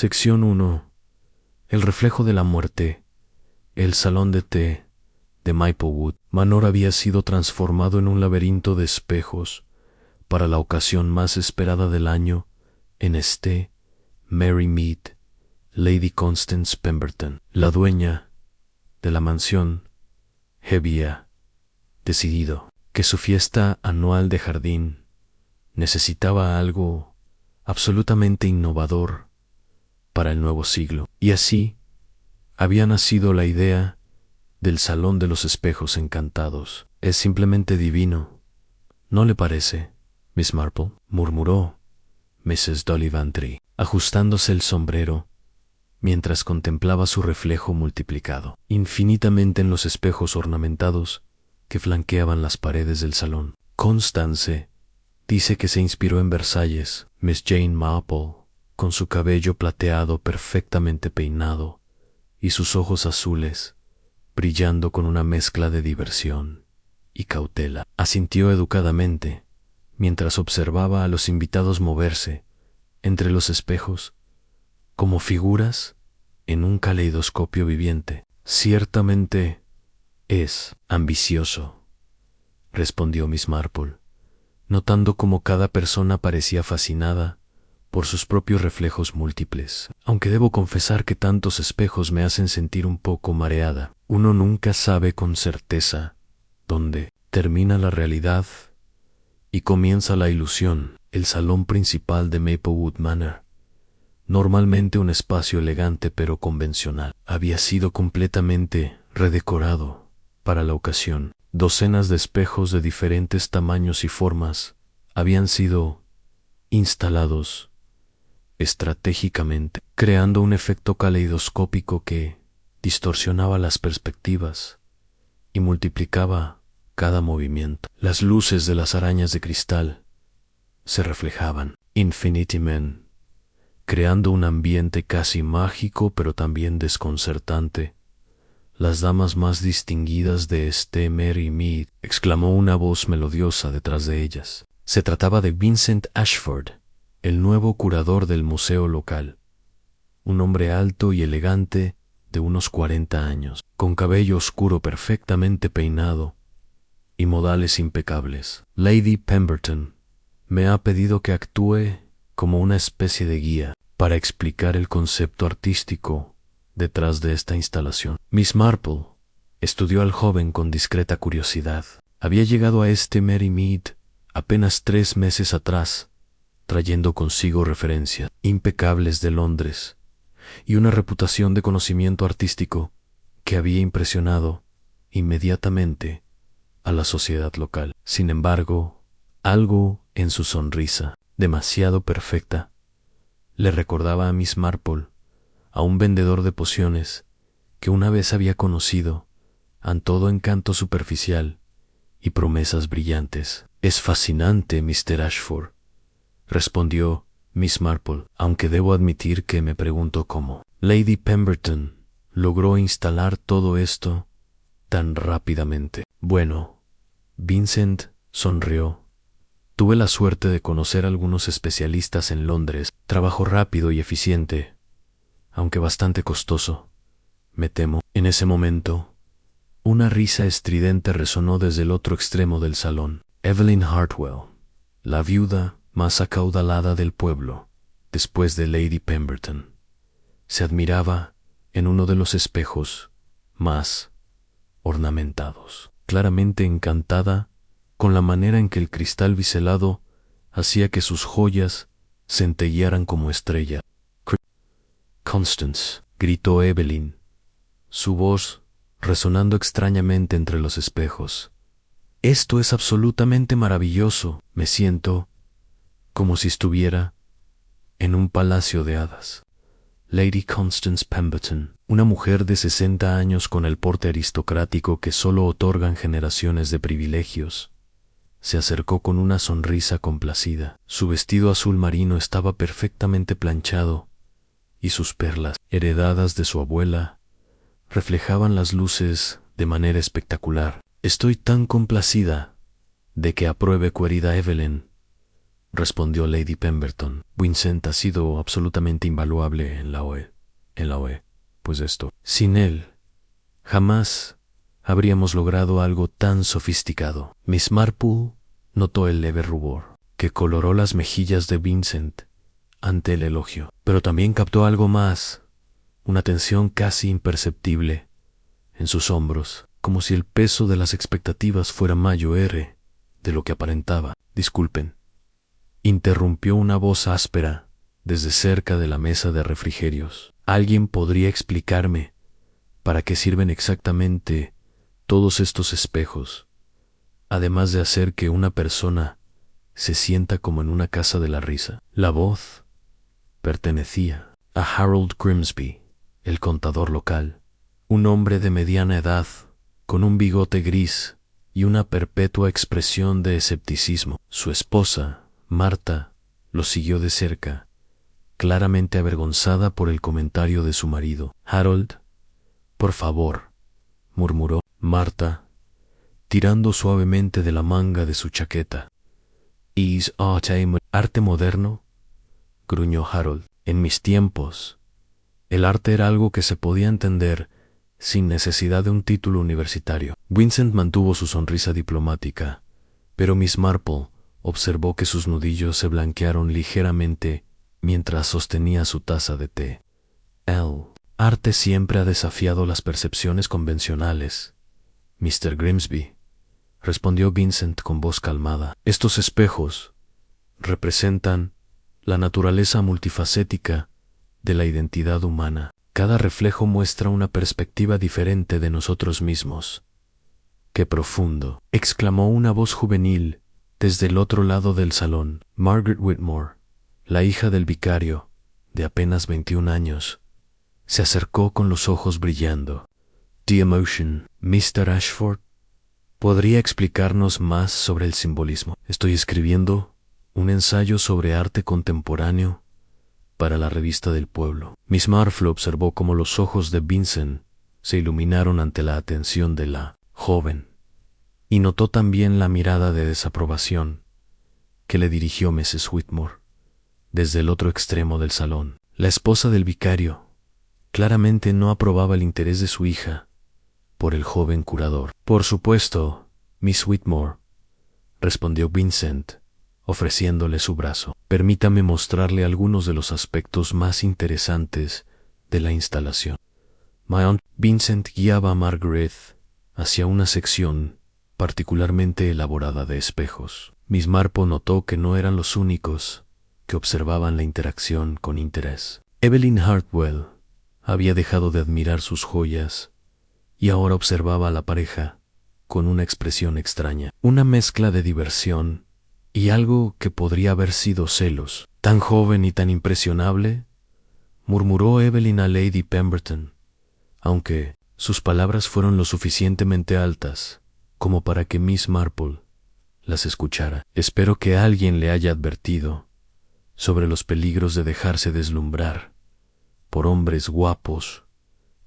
Sección 1. El reflejo de la muerte. El salón de té de Maplewood Manor había sido transformado en un laberinto de espejos para la ocasión más esperada del año en Mary Mead, Lady Constance Pemberton. La dueña de la mansión había decidido que su fiesta anual de jardín necesitaba algo absolutamente innovador para el nuevo siglo, y así había nacido la idea del Salón de los Espejos Encantados. Es simplemente divino, ¿no le parece, Miss Marple?, murmuró Mrs. Dollivantry, ajustándose el sombrero mientras contemplaba su reflejo multiplicado infinitamente en los espejos ornamentados que flanqueaban las paredes del salón. Constance dice que se inspiró en Versalles. Miss Jane Marple, con su cabello plateado perfectamente peinado y sus ojos azules brillando con una mezcla de diversión y cautela, asintió educadamente mientras observaba a los invitados moverse entre los espejos como figuras en un caleidoscopio viviente. Ciertamente es ambicioso, respondió Miss Marple, notando cómo cada persona parecía fascinada por sus propios reflejos múltiples. Aunque debo confesar que tantos espejos me hacen sentir un poco mareada. Uno nunca sabe con certeza dónde termina la realidad y comienza la ilusión. El salón principal de Maplewood Manor, normalmente un espacio elegante pero convencional, había sido completamente redecorado para la ocasión. Docenas de espejos de diferentes tamaños y formas habían sido instalados estratégicamente, creando un efecto caleidoscópico que distorsionaba las perspectivas y multiplicaba cada movimiento. Las luces de las arañas de cristal se reflejaban infinitamente, creando un ambiente casi mágico pero también desconcertante. Las damas más distinguidas de Mary Mead, exclamó una voz melodiosa detrás de ellas. Se trataba de Vincent Ashford, el nuevo curador del museo local, un hombre alto y elegante de unos 40 años, con cabello oscuro perfectamente peinado y modales impecables. Lady Pemberton me ha pedido que actúe como una especie de guía para explicar el concepto artístico detrás de esta instalación. Miss Marple estudió al joven con discreta curiosidad. Había llegado a Mary Mead apenas 3 meses atrás, trayendo consigo referencias impecables de Londres y una reputación de conocimiento artístico que había impresionado inmediatamente a la sociedad local. Sin embargo, algo en su sonrisa, demasiado perfecta, le recordaba a Miss Marple a un vendedor de pociones que una vez había conocido en todo encanto superficial y promesas brillantes. Es fascinante, Mr. Ashford, respondió Miss Marple, aunque debo admitir que me pregunto cómo Lady Pemberton logró instalar todo esto tan rápidamente. Bueno, Vincent sonrió. Tuve la suerte de conocer a algunos especialistas en Londres. Trabajo rápido y eficiente, aunque bastante costoso, me temo. En ese momento, una risa estridente resonó desde el otro extremo del salón. Evelyn Hartwell, la viuda más acaudalada del pueblo, después de Lady Pemberton, se admiraba en uno de los espejos más ornamentados, claramente encantada con la manera en que el cristal biselado hacía que sus joyas centellearan como estrella. Constance, gritó Evelyn, su voz resonando extrañamente entre los espejos. Esto es absolutamente maravilloso. Me siento como si estuviera en un palacio de hadas. Lady Constance Pemberton, una mujer de 60 años con el porte aristocrático que solo otorgan generaciones de privilegios, se acercó con una sonrisa complacida. Su vestido azul marino estaba perfectamente planchado y sus perlas, heredadas de su abuela, reflejaban las luces de manera espectacular. Estoy tan complacida de que apruebe, querida Evelyn, respondió Lady Pemberton. Vincent ha sido absolutamente invaluable en la OE. Pues esto. Sin él, jamás habríamos logrado algo tan sofisticado. Miss Marple notó el leve rubor que coloró las mejillas de Vincent ante el elogio, pero también captó algo más, una tensión casi imperceptible en sus hombros, como si el peso de las expectativas fuera mayor de lo que aparentaba. Disculpen, interrumpió una voz áspera desde cerca de la mesa de refrigerios. ¿Alguien podría explicarme para qué sirven exactamente todos estos espejos, además de hacer que una persona se sienta como en una casa de la risa? La voz pertenecía a Harold Grimsby, el contador local, un hombre de mediana edad, con un bigote gris y una perpetua expresión de escepticismo. Su esposa, Marta, lo siguió de cerca, claramente avergonzada por el comentario de su marido. Harold, por favor, murmuró Marta, tirando suavemente de la manga de su chaqueta. ¿Es arte moderno?, gruñó Harold. En mis tiempos, el arte era algo que se podía entender sin necesidad de un título universitario. Vincent mantuvo su sonrisa diplomática, pero Miss Marple observó que sus nudillos se blanquearon ligeramente mientras sostenía su taza de té. El arte siempre ha desafiado las percepciones convencionales, Mr. Grimsby, respondió Vincent con voz calmada. Estos espejos representan la naturaleza multifacética de la identidad humana. Cada reflejo muestra una perspectiva diferente de nosotros mismos. ¡Qué profundo!, exclamó una voz juvenil desde el otro lado del salón. Margaret Whitmore, la hija del vicario, de apenas 21 años, se acercó con los ojos brillando. The emotion, Mr. Ashford, ¿podría explicarnos más sobre el simbolismo? Estoy escribiendo un ensayo sobre arte contemporáneo para la revista del pueblo. Miss Marple observó cómo los ojos de Vincent se iluminaron ante la atención de la joven, y notó también la mirada de desaprobación que le dirigió Mrs. Whitmore desde el otro extremo del salón. La esposa del vicario claramente no aprobaba el interés de su hija por el joven curador. Por supuesto, Miss Whitmore, respondió Vincent, ofreciéndole su brazo. Permítame mostrarle algunos de los aspectos más interesantes de la instalación. Vincent guiaba a Margaret hacia una sección particularmente elaborada de espejos. Miss Marple notó que no eran los únicos que observaban la interacción con interés. Evelyn Hartwell había dejado de admirar sus joyas y ahora observaba a la pareja con una expresión extraña, una mezcla de diversión y algo que podría haber sido celos. ¿Tan joven y tan impresionable?, murmuró Evelyn a Lady Pemberton, aunque sus palabras fueron lo suficientemente altas como para que Miss Marple las escuchara. Espero que alguien le haya advertido sobre los peligros de dejarse deslumbrar por hombres guapos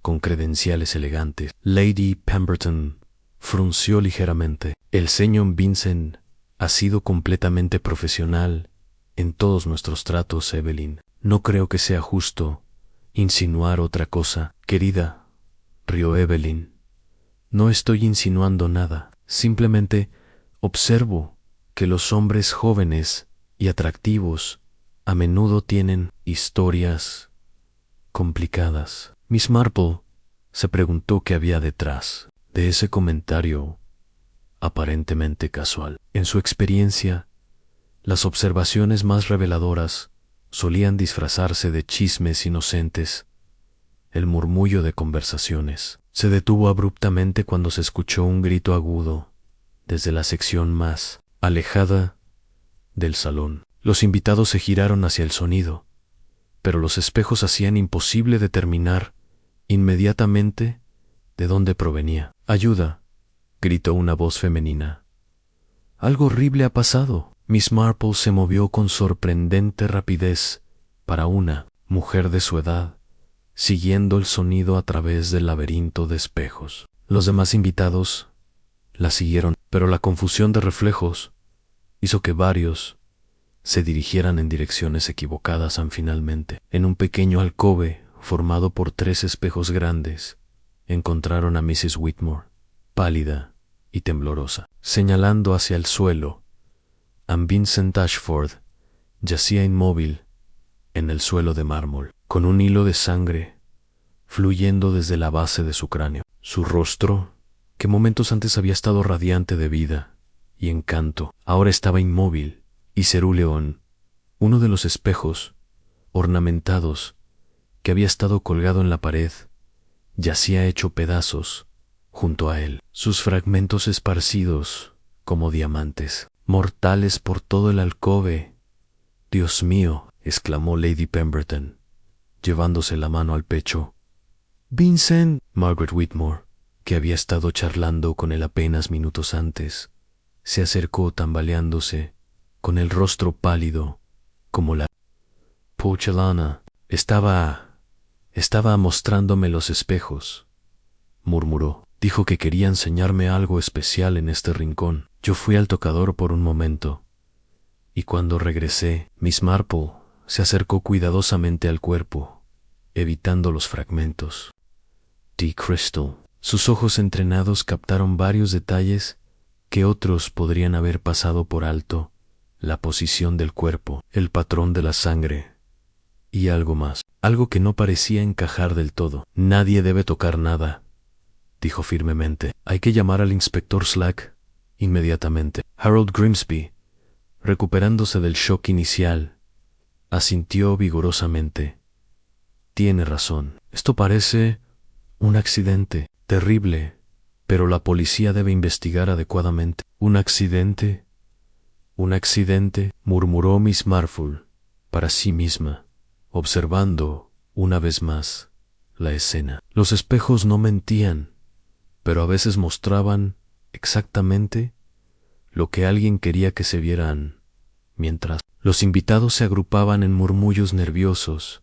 con credenciales elegantes. Lady Pemberton frunció ligeramente. El señor Vincent ha sido completamente profesional en todos nuestros tratos, Evelyn. No creo que sea justo insinuar otra cosa. Querida, rió Evelyn, no estoy insinuando nada. Simplemente observo que los hombres jóvenes y atractivos a menudo tienen historias complicadas. Miss Marple se preguntó qué había detrás de ese comentario aparentemente casual. En su experiencia, las observaciones más reveladoras solían disfrazarse de chismes inocentes, el murmullo de conversaciones. Se detuvo abruptamente cuando se escuchó un grito agudo desde la sección más alejada del salón. Los invitados se giraron hacia el sonido, pero los espejos hacían imposible determinar inmediatamente de dónde provenía. «¡Ayuda!», gritó una voz femenina. «Algo horrible ha pasado». Miss Marple se movió con sorprendente rapidez para una mujer de su edad, siguiendo el sonido a través del laberinto de espejos. Los demás invitados la siguieron, pero la confusión de reflejos hizo que varios se dirigieran en direcciones equivocadas finalmente. En un pequeño alcobe, formado por 3 espejos grandes, encontraron a Mrs. Whitmore, pálida y temblorosa. Señalando hacia el suelo, Vincent Ashford yacía inmóvil en el suelo de mármol, con un hilo de sangre fluyendo desde la base de su cráneo. Su rostro, que momentos antes había estado radiante de vida y encanto, ahora estaba inmóvil y cerúleo en uno de los espejos ornamentados que había estado colgado en la pared, yacía hecho pedazos junto a él, sus fragmentos esparcidos como diamantes, mortales por todo el alcobe. «Dios mío», exclamó Lady Pemberton, llevándose la mano al pecho. «Vincent». Margaret Whitmore, que había estado charlando con él apenas minutos antes, se acercó tambaleándose, con el rostro pálido como la porcelana. Estaba mostrándome los espejos», murmuró. «Dijo que quería enseñarme algo especial en este rincón. Yo fui al tocador por un momento, y cuando regresé, Miss Marple se acercó cuidadosamente al cuerpo, evitando los fragmentos. The Crystal». Sus ojos entrenados captaron varios detalles que otros podrían haber pasado por alto: la posición del cuerpo, el patrón de la sangre y algo más, algo que no parecía encajar del todo. «Nadie debe tocar nada», dijo firmemente. «Hay que llamar al inspector Slack inmediatamente». Harold Grimsby, recuperándose del shock inicial, asintió vigorosamente. «Tiene razón. Esto parece un accidente terrible, pero la policía debe investigar adecuadamente». «¿Un accidente? Un accidente», murmuró Miss Marple para sí misma, observando una vez más la escena. Los espejos no mentían, pero a veces mostraban exactamente lo que alguien quería que se vieran. Mientras los invitados se agrupaban en murmullos nerviosos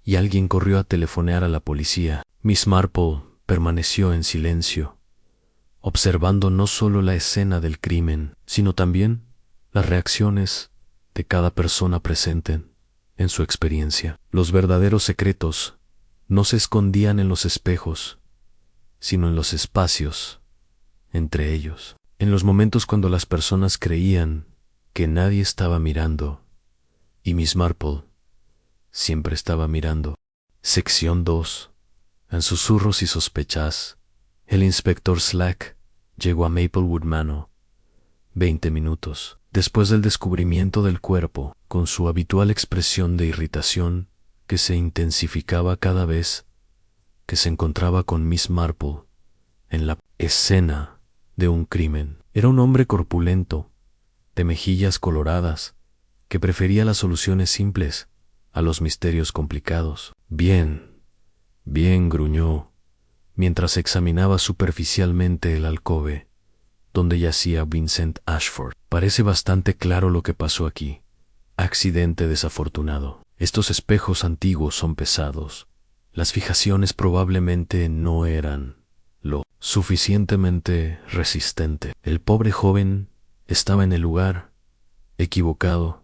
y alguien corrió a telefonear a la policía, Miss Marple permaneció en silencio, observando no solo la escena del crimen, sino también las reacciones de cada persona presente en su experiencia. Los verdaderos secretos no se escondían en los espejos, sino en los espacios entre ellos, en los momentos cuando las personas creían que nadie estaba mirando, y Miss Marple siempre estaba mirando. Sección 2. En susurros y sospechas, el inspector Slack llegó a Maplewood Manor 20 minutos después del descubrimiento del cuerpo, con su habitual expresión de irritación que se intensificaba cada vez que se encontraba con Miss Marple en la escena de un crimen. Era un hombre corpulento, de mejillas coloradas, que prefería las soluciones simples a los misterios complicados. «Bien, bien», gruñó, mientras examinaba superficialmente el alcobe donde yacía Vincent Ashford. «Parece bastante claro lo que pasó aquí. Accidente desafortunado. Estos espejos antiguos son pesados. Las fijaciones probablemente no eran lo suficientemente resistente. El pobre joven estaba en el lugar equivocado,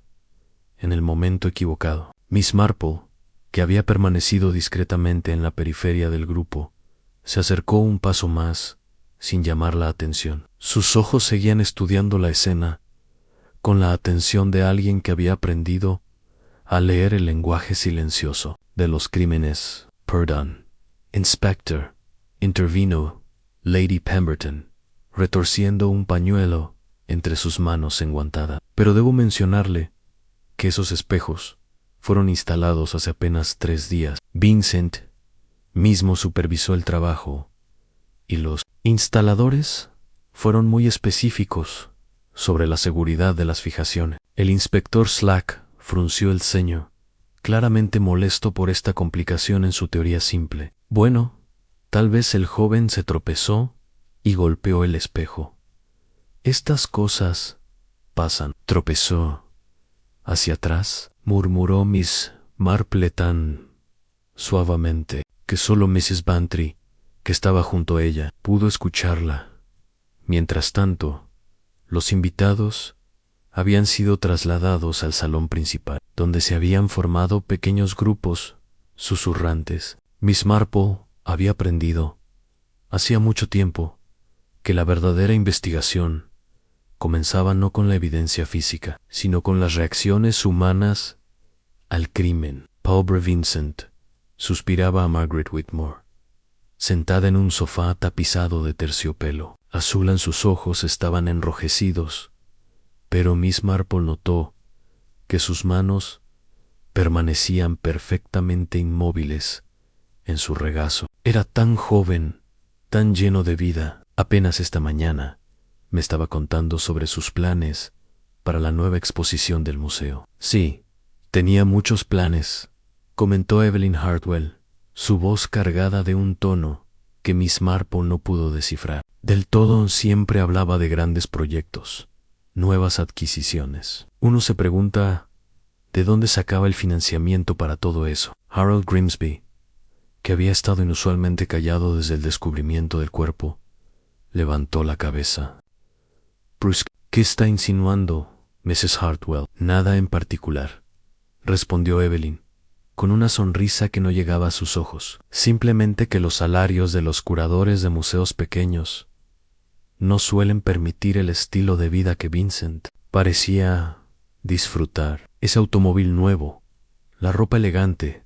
en el momento equivocado». Miss Marple, que había permanecido discretamente en la periferia del grupo, se acercó un paso más sin llamar la atención. Sus ojos seguían estudiando la escena con la atención de alguien que había aprendido a leer el lenguaje silencioso de los crímenes. «Perdón, Inspector», intervino Lady Pemberton, retorciendo un pañuelo entre sus manos enguantada. «Pero debo mencionarle que esos espejos fueron instalados hace apenas 3 días. Vincent mismo supervisó el trabajo y los instaladores fueron muy específicos sobre la seguridad de las fijaciones». El inspector Slack frunció el ceño, claramente molesto por esta complicación en su teoría simple. «Bueno, tal vez el joven se tropezó y golpeó el espejo. Estas cosas pasan». «Tropezó hacia atrás», murmuró Miss Marple tan suavemente que solo Mrs. Bantry, que estaba junto a ella, pudo escucharla. Mientras tanto, los invitados habían sido trasladados al salón principal, donde se habían formado pequeños grupos susurrantes. Miss Marple había aprendido, hacía mucho tiempo, que la verdadera investigación comenzaba no con la evidencia física, sino con las reacciones humanas al crimen. Pobre Vincent, suspiraba a Margaret Whitmore, sentada en un sofá tapizado de terciopelo. Azul en sus ojos estaban enrojecidos, pero Miss Marple notó que sus manos permanecían perfectamente inmóviles en su regazo. Era tan joven, tan lleno de vida. Apenas esta mañana me estaba contando sobre sus planes para la nueva exposición del museo. Sí, tenía muchos planes, comentó Evelyn Hartwell, su voz cargada de un tono que Miss Marple no pudo descifrar. Del todo siempre hablaba de grandes proyectos, nuevas adquisiciones. Uno se pregunta de dónde sacaba el financiamiento para todo eso. Harold Grimsby, que había estado inusualmente callado desde el descubrimiento del cuerpo, levantó la cabeza. ¿Qué está insinuando, Mrs. Hartwell? Nada en particular, respondió Evelyn, con una sonrisa que no llegaba a sus ojos. Simplemente que los salarios de los curadores de museos pequeños no suelen permitir el estilo de vida que Vincent parecía disfrutar. Ese automóvil nuevo, la ropa elegante,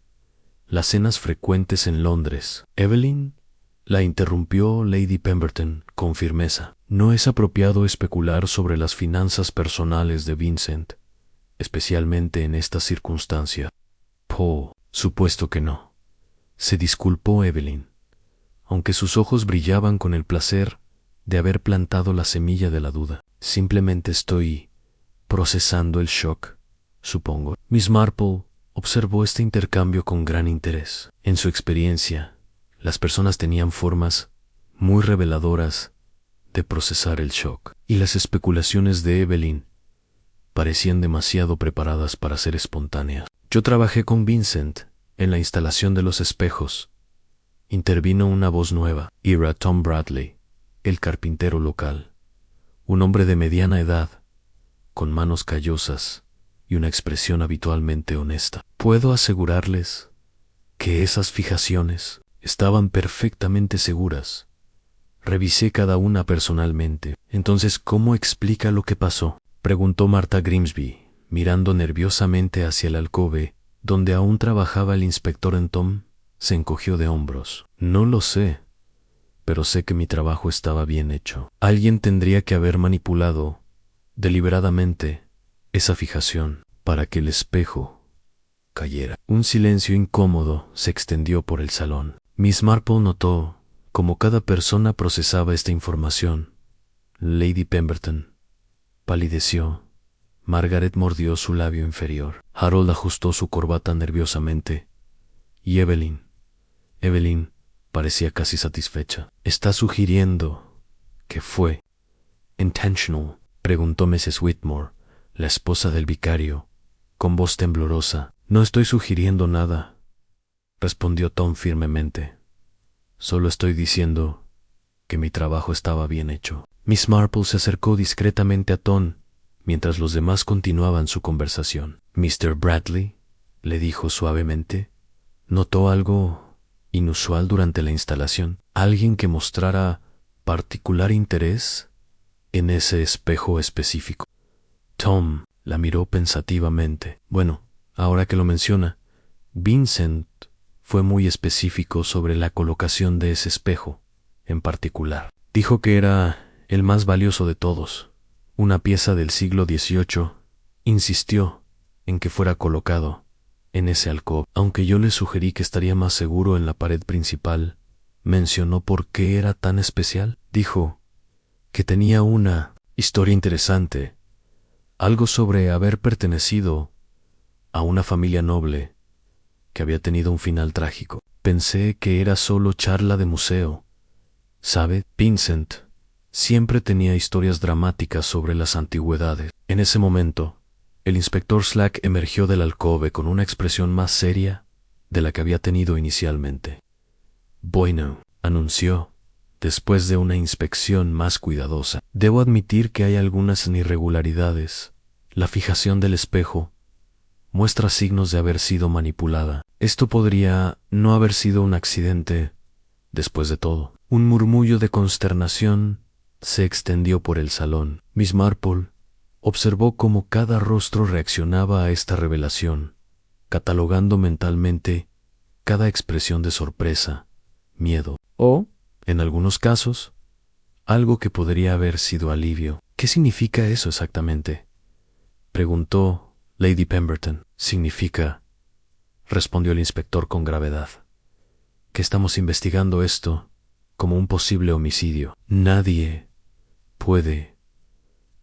las cenas frecuentes en Londres. Evelyn, la interrumpió Lady Pemberton con firmeza. No es apropiado especular sobre las finanzas personales de Vincent, especialmente en esta circunstancia. Oh, supuesto que no, se disculpó Evelyn, aunque sus ojos brillaban con el placer de haber plantado la semilla de la duda. Simplemente estoy procesando el shock, supongo. Miss Marple observó este intercambio con gran interés. En su experiencia, las personas tenían formas muy reveladoras de procesar el shock, y las especulaciones de Evelyn parecían demasiado preparadas para ser espontáneas. Yo trabajé con Vincent en la instalación de los espejos. Intervino una voz nueva. Era Tom Bradley, el carpintero local, un hombre de mediana edad, con manos callosas y una expresión habitualmente honesta. Puedo asegurarles que esas fijaciones estaban perfectamente seguras. Revisé cada una personalmente. Entonces, ¿cómo explica lo que pasó?, preguntó Martha Grimsby, mirando nerviosamente hacia el alcobe donde aún trabajaba el inspector. Tom se encogió de hombros. No lo sé, pero sé que mi trabajo estaba bien hecho. Alguien tendría que haber manipulado deliberadamente esa fijación para que el espejo cayera. Un silencio incómodo se extendió por el salón. Miss Marple notó cómo cada persona procesaba esta información. Lady Pemberton palideció. Margaret mordió su labio inferior. Harold ajustó su corbata nerviosamente. Y Evelyn parecía casi satisfecha. ¿Está sugiriendo que fue intentional?, preguntó Mrs. Whitmore, la esposa del vicario, con voz temblorosa. No estoy sugiriendo nada, respondió Tom firmemente. Solo estoy diciendo que mi trabajo estaba bien hecho. Miss Marple se acercó discretamente a Tom mientras los demás continuaban su conversación. Mr. Bradley, le dijo suavemente, notó algo inusual durante la instalación. Alguien que mostrara particular interés en ese espejo específico. Tom la miró pensativamente. Bueno, ahora que lo menciona, Vincent fue muy específico sobre la colocación de ese espejo en particular. Dijo que era el más valioso de todos, una pieza del siglo XVIII. Insistió en que fuera colocado en ese alcoba. Aunque yo le sugerí que estaría más seguro en la pared principal, mencionó por qué era tan especial. Dijo que tenía una historia interesante, algo sobre haber pertenecido a una familia noble que había tenido un final trágico. Pensé que era solo charla de museo. ¿Sabe? Vincent siempre tenía historias dramáticas sobre las antigüedades. En ese momento, el inspector Slack emergió del alcobe con una expresión más seria de la que había tenido inicialmente. Bueno, anunció, después de una inspección más cuidadosa. Debo admitir que hay algunas irregularidades La fijación del espejo muestra signos de haber sido manipulada. Esto podría no haber sido un accidente, después de todo. Un murmullo de consternación se extendió por el salón. Miss Marple observó cómo cada rostro reaccionaba a esta revelación, catalogando mentalmente cada expresión de sorpresa, miedo o, en algunos casos, algo que podría haber sido alivio. ¿Qué significa eso exactamente?, preguntó Lady Pemberton. Significa, respondió el inspector con gravedad, que estamos investigando esto como un posible homicidio. Nadie puede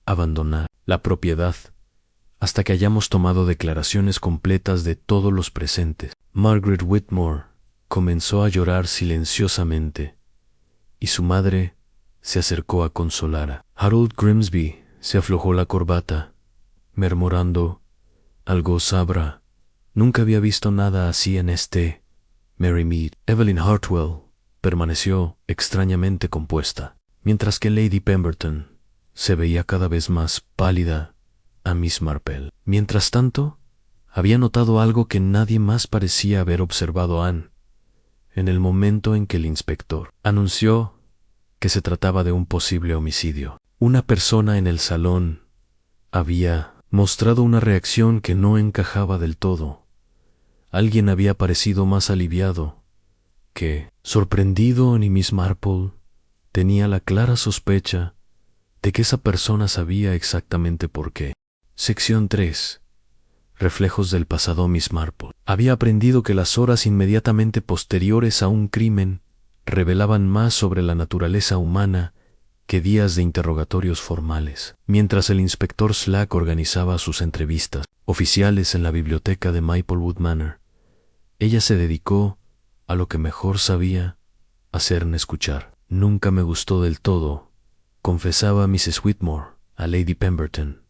abandonar la propiedad hasta que hayamos tomado declaraciones completas de todos los presentes. Margaret Whitmore comenzó a llorar silenciosamente y su madre se acercó a consolarla. Harold Grimsby se aflojó la corbata, murmurando algo sabrá. Nunca había visto nada así en Mary Mead. Evelyn Hartwell permaneció extrañamente compuesta, mientras que Lady Pemberton se veía cada vez más pálida a Miss Marple. Mientras tanto, había notado algo que nadie más parecía haber observado Anne. En el momento en que el inspector anunció que se trataba de un posible homicidio, una persona en el salón había mostrado una reacción que no encajaba del todo. Alguien había parecido más aliviado que sorprendido, y Miss Marple tenía la clara sospecha de que esa persona sabía exactamente por qué. Sección 3. Reflejos del pasado. Miss Marple había aprendido que las horas inmediatamente posteriores a un crimen revelaban más sobre la naturaleza humana que días de interrogatorios formales. Mientras el inspector Slack organizaba sus entrevistas oficiales en la biblioteca de Maplewood Manor, ella se dedicó a lo que mejor sabía hacer: escuchar. Nunca me gustó del todo, confesaba Mrs. Whitmore a Lady Pemberton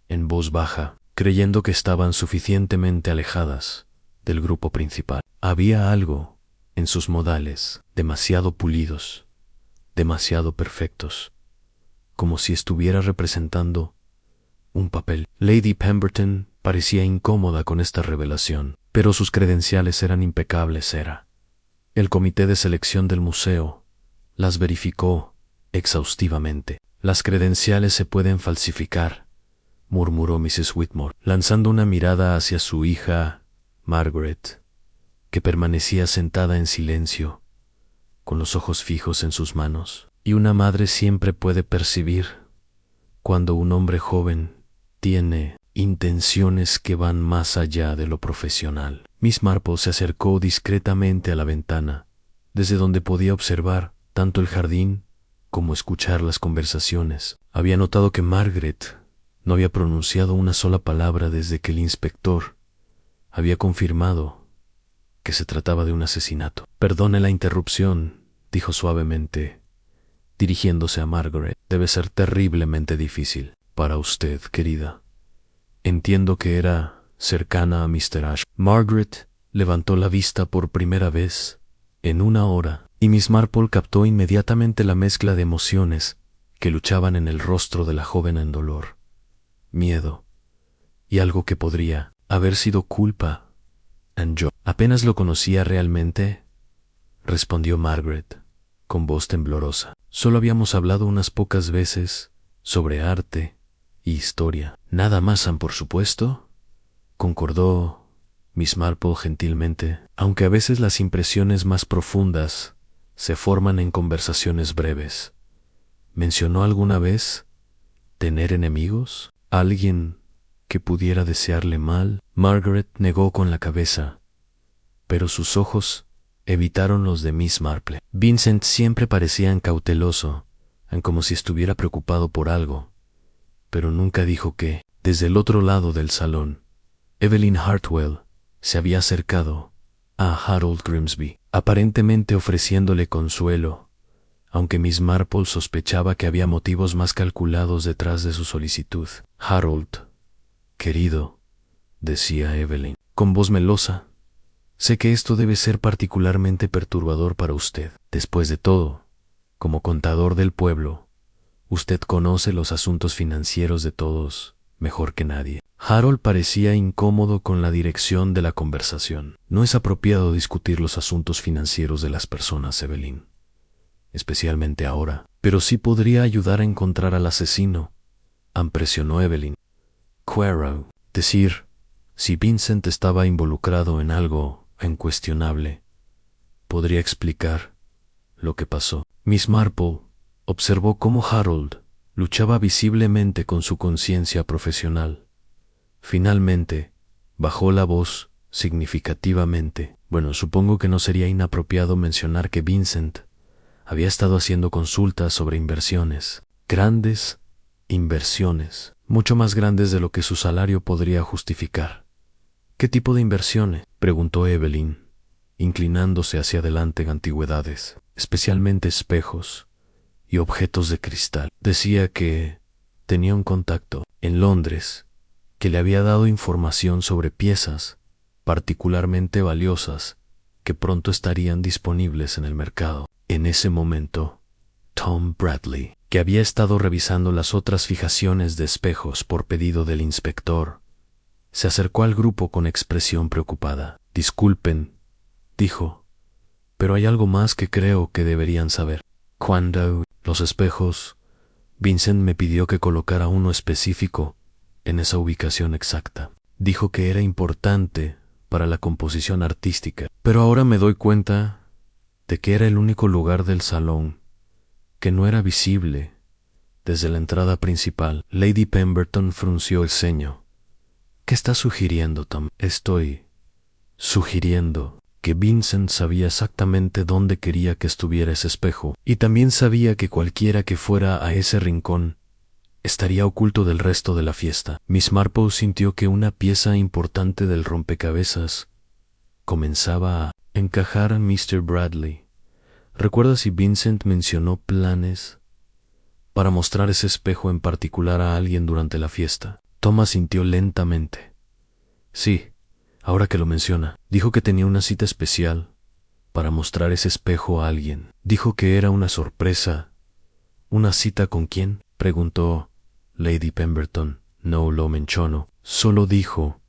en voz baja, creyendo que estaban suficientemente alejadas del grupo principal. Había algo en sus modales demasiado pulidos, demasiado perfectos, como si estuviera representando un papel. Lady Pemberton parecía incómoda con esta revelación, pero sus credenciales eran impecables. El comité de selección del museo las verificó exhaustivamente. Las credenciales se pueden falsificar, murmuró Mrs. Whitmore, lanzando una mirada hacia su hija, Margaret, que permanecía sentada en silencio, con los ojos fijos en sus manos. Y una madre siempre puede percibir cuando un hombre joven tiene intenciones que van más allá de lo profesional. Miss Marple se acercó discretamente a la ventana, desde donde podía observar tanto el jardín como escuchar las conversaciones. Había notado que Margaret no había pronunciado una sola palabra desde que el inspector había confirmado que se trataba de un asesinato. Perdone la interrupción, dijo suavemente, dirigiéndose a Margaret. Debe ser terriblemente difícil para usted, querida. Entiendo que era cercana a Mr. Ash. Margaret levantó la vista por primera vez en una hora, y Miss Marple captó inmediatamente la mezcla de emociones que luchaban en el rostro de la joven en dolor, miedo y algo que podría haber sido culpa. Yo apenas lo conocía realmente, respondió Margaret con voz temblorosa. Solo habíamos hablado unas pocas veces sobre arte y historia. Nada más, por supuesto, concordó Miss Marple gentilmente, aunque a veces las impresiones más profundas se forman en conversaciones breves. ¿Mencionó alguna vez tener enemigos? ¿Alguien que pudiera desearle mal? Margaret negó con la cabeza, pero sus ojos evitaron los de Miss Marple. Vincent siempre parecía cauteloso, como si estuviera preocupado por algo, pero nunca dijo que. Desde el otro lado del salón, Evelyn Hartwell se había acercado a Harold Grimsby, aparentemente ofreciéndole consuelo, aunque Miss Marple sospechaba que había motivos más calculados detrás de su solicitud. Harold, querido, decía Evelyn, con voz melosa, sé que esto debe ser particularmente perturbador para usted. Después de todo, como contador del pueblo, usted conoce los asuntos financieros de todos mejor que nadie. Harold parecía incómodo con la dirección de la conversación. No es apropiado discutir los asuntos financieros de las personas, Evelyn, especialmente ahora. Pero sí podría ayudar a encontrar al asesino, presionó Evelyn. Poirot, decir, si Vincent estaba involucrado en algo incuestionable, podría explicar lo que pasó. Miss Marple observó cómo Harold luchaba visiblemente con su conciencia profesional. Finalmente, bajó la voz significativamente. Bueno, supongo que no sería inapropiado mencionar que Vincent había estado haciendo consultas sobre inversiones, grandes inversiones, mucho más grandes de lo que su salario podría justificar. ¿Qué tipo de inversiones?, preguntó Evelyn, inclinándose hacia adelante en antigüedades, especialmente espejos y objetos de cristal. Decía que tenía un contacto en Londres que le había dado información sobre piezas particularmente valiosas que pronto estarían disponibles en el mercado. En ese momento, Tom Bradley, que había estado revisando las otras fijaciones de espejos por pedido del inspector, se acercó al grupo con expresión preocupada. Disculpen, dijo, pero hay algo más que creo que deberían saber. Cuando los espejos, Vincent me pidió que colocara uno específico en esa ubicación exacta. Dijo que era importante para la composición artística, pero ahora me doy cuenta de que era el único lugar del salón que no era visible desde la entrada principal. Lady Pemberton frunció el ceño. ¿Qué estás sugiriendo, Tom? Estoy sugiriendo que Vincent sabía exactamente dónde quería que estuviera ese espejo, y también sabía que cualquiera que fuera a ese rincón estaría oculto del resto de la fiesta. Miss Marple sintió que una pieza importante del rompecabezas comenzaba a encajar en Mr. Bradley. ¿Recuerda si Vincent mencionó planes para mostrar ese espejo en particular a alguien durante la fiesta? Thomas sintió lentamente. Sí, ahora que lo menciona. Dijo que tenía una cita especial para mostrar ese espejo a alguien. Dijo que era una sorpresa. ¿Una cita con quién?, preguntó Lady Pemberton. No lo mencionó. Solo dijo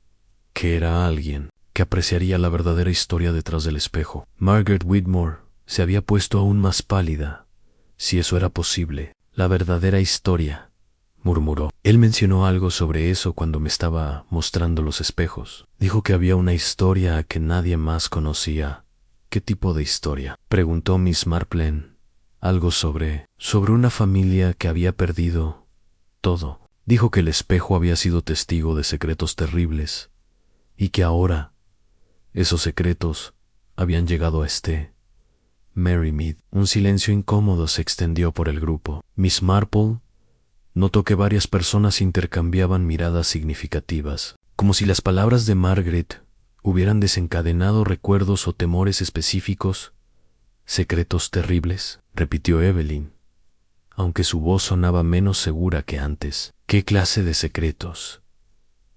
que era alguien que apreciaría la verdadera historia detrás del espejo. Margaret Whitmore se había puesto aún más pálida, si eso era posible. La verdadera historia, murmuró. Él mencionó algo sobre eso cuando me estaba mostrando los espejos. Dijo que había una historia que nadie más conocía. ¿Qué tipo de historia?, preguntó Miss Marple. Algo sobre una familia que había perdido todo. Dijo que el espejo había sido testigo de secretos terribles y que ahora esos secretos habían llegado a Merrymead. Un silencio incómodo se extendió por el grupo. Miss Marple notó que varias personas intercambiaban miradas significativas, como si las palabras de Margaret hubieran desencadenado recuerdos o temores específicos. ¿Secretos terribles?, repitió Evelyn, aunque su voz sonaba menos segura que antes. ¿Qué clase de secretos?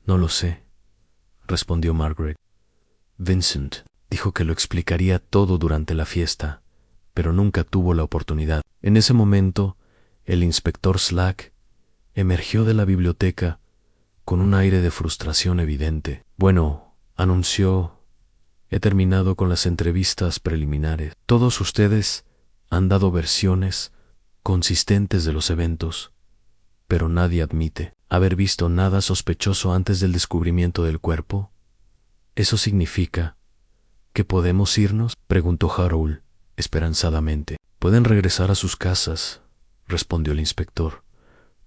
No lo sé, respondió Margaret. Vincent dijo que lo explicaría todo durante la fiesta, pero nunca tuvo la oportunidad. En ese momento, el inspector Slack emergió de la biblioteca con un aire de frustración evidente. Bueno, anunció, he terminado con las entrevistas preliminares. Todos ustedes han dado versiones consistentes de los eventos, pero nadie admite haber visto nada sospechoso antes del descubrimiento del cuerpo. ¿Eso significa que podemos irnos?, preguntó Harold esperanzadamente. Pueden regresar a sus casas, respondió el inspector,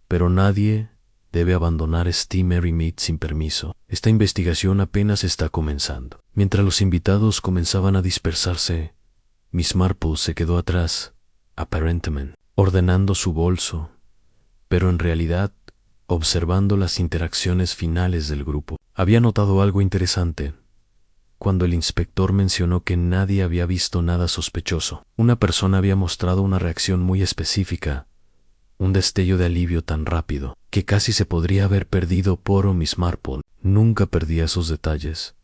pero nadie debe abandonar Merrymead sin permiso. Esta investigación apenas está comenzando. Mientras los invitados comenzaban a dispersarse, Miss Marple se quedó atrás, aparentemente ordenando su bolso, pero en realidad observando las interacciones finales del grupo. Había notado algo interesante cuando el inspector mencionó que nadie había visto nada sospechoso. Una persona había mostrado una reacción muy específica, un destello de alivio tan rápido que casi se podría haber perdido por Miss Marple. Nunca perdía esos detalles,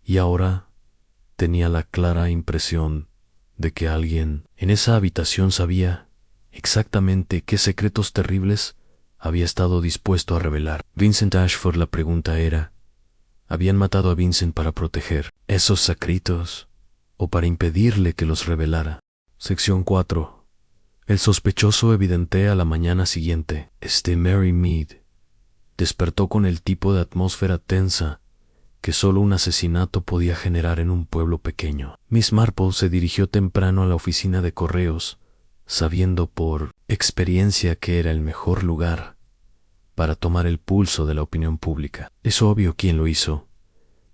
y ahora tenía la clara impresión de que alguien en esa habitación sabía exactamente qué secretos terribles había estado dispuesto a revelar. Vincent Ashford, la pregunta era, ¿habían matado a Vincent para proteger esos secretos o para impedirle que los revelara? Sección 4. El sospechoso evidenté a la mañana siguiente. Mary Mead despertó con el tipo de atmósfera tensa que solo un asesinato podía generar en un pueblo pequeño. Miss Marple se dirigió temprano a la oficina de correos, sabiendo por experiencia que era el mejor lugar para tomar el pulso de la opinión pública. Es obvio quién lo hizo,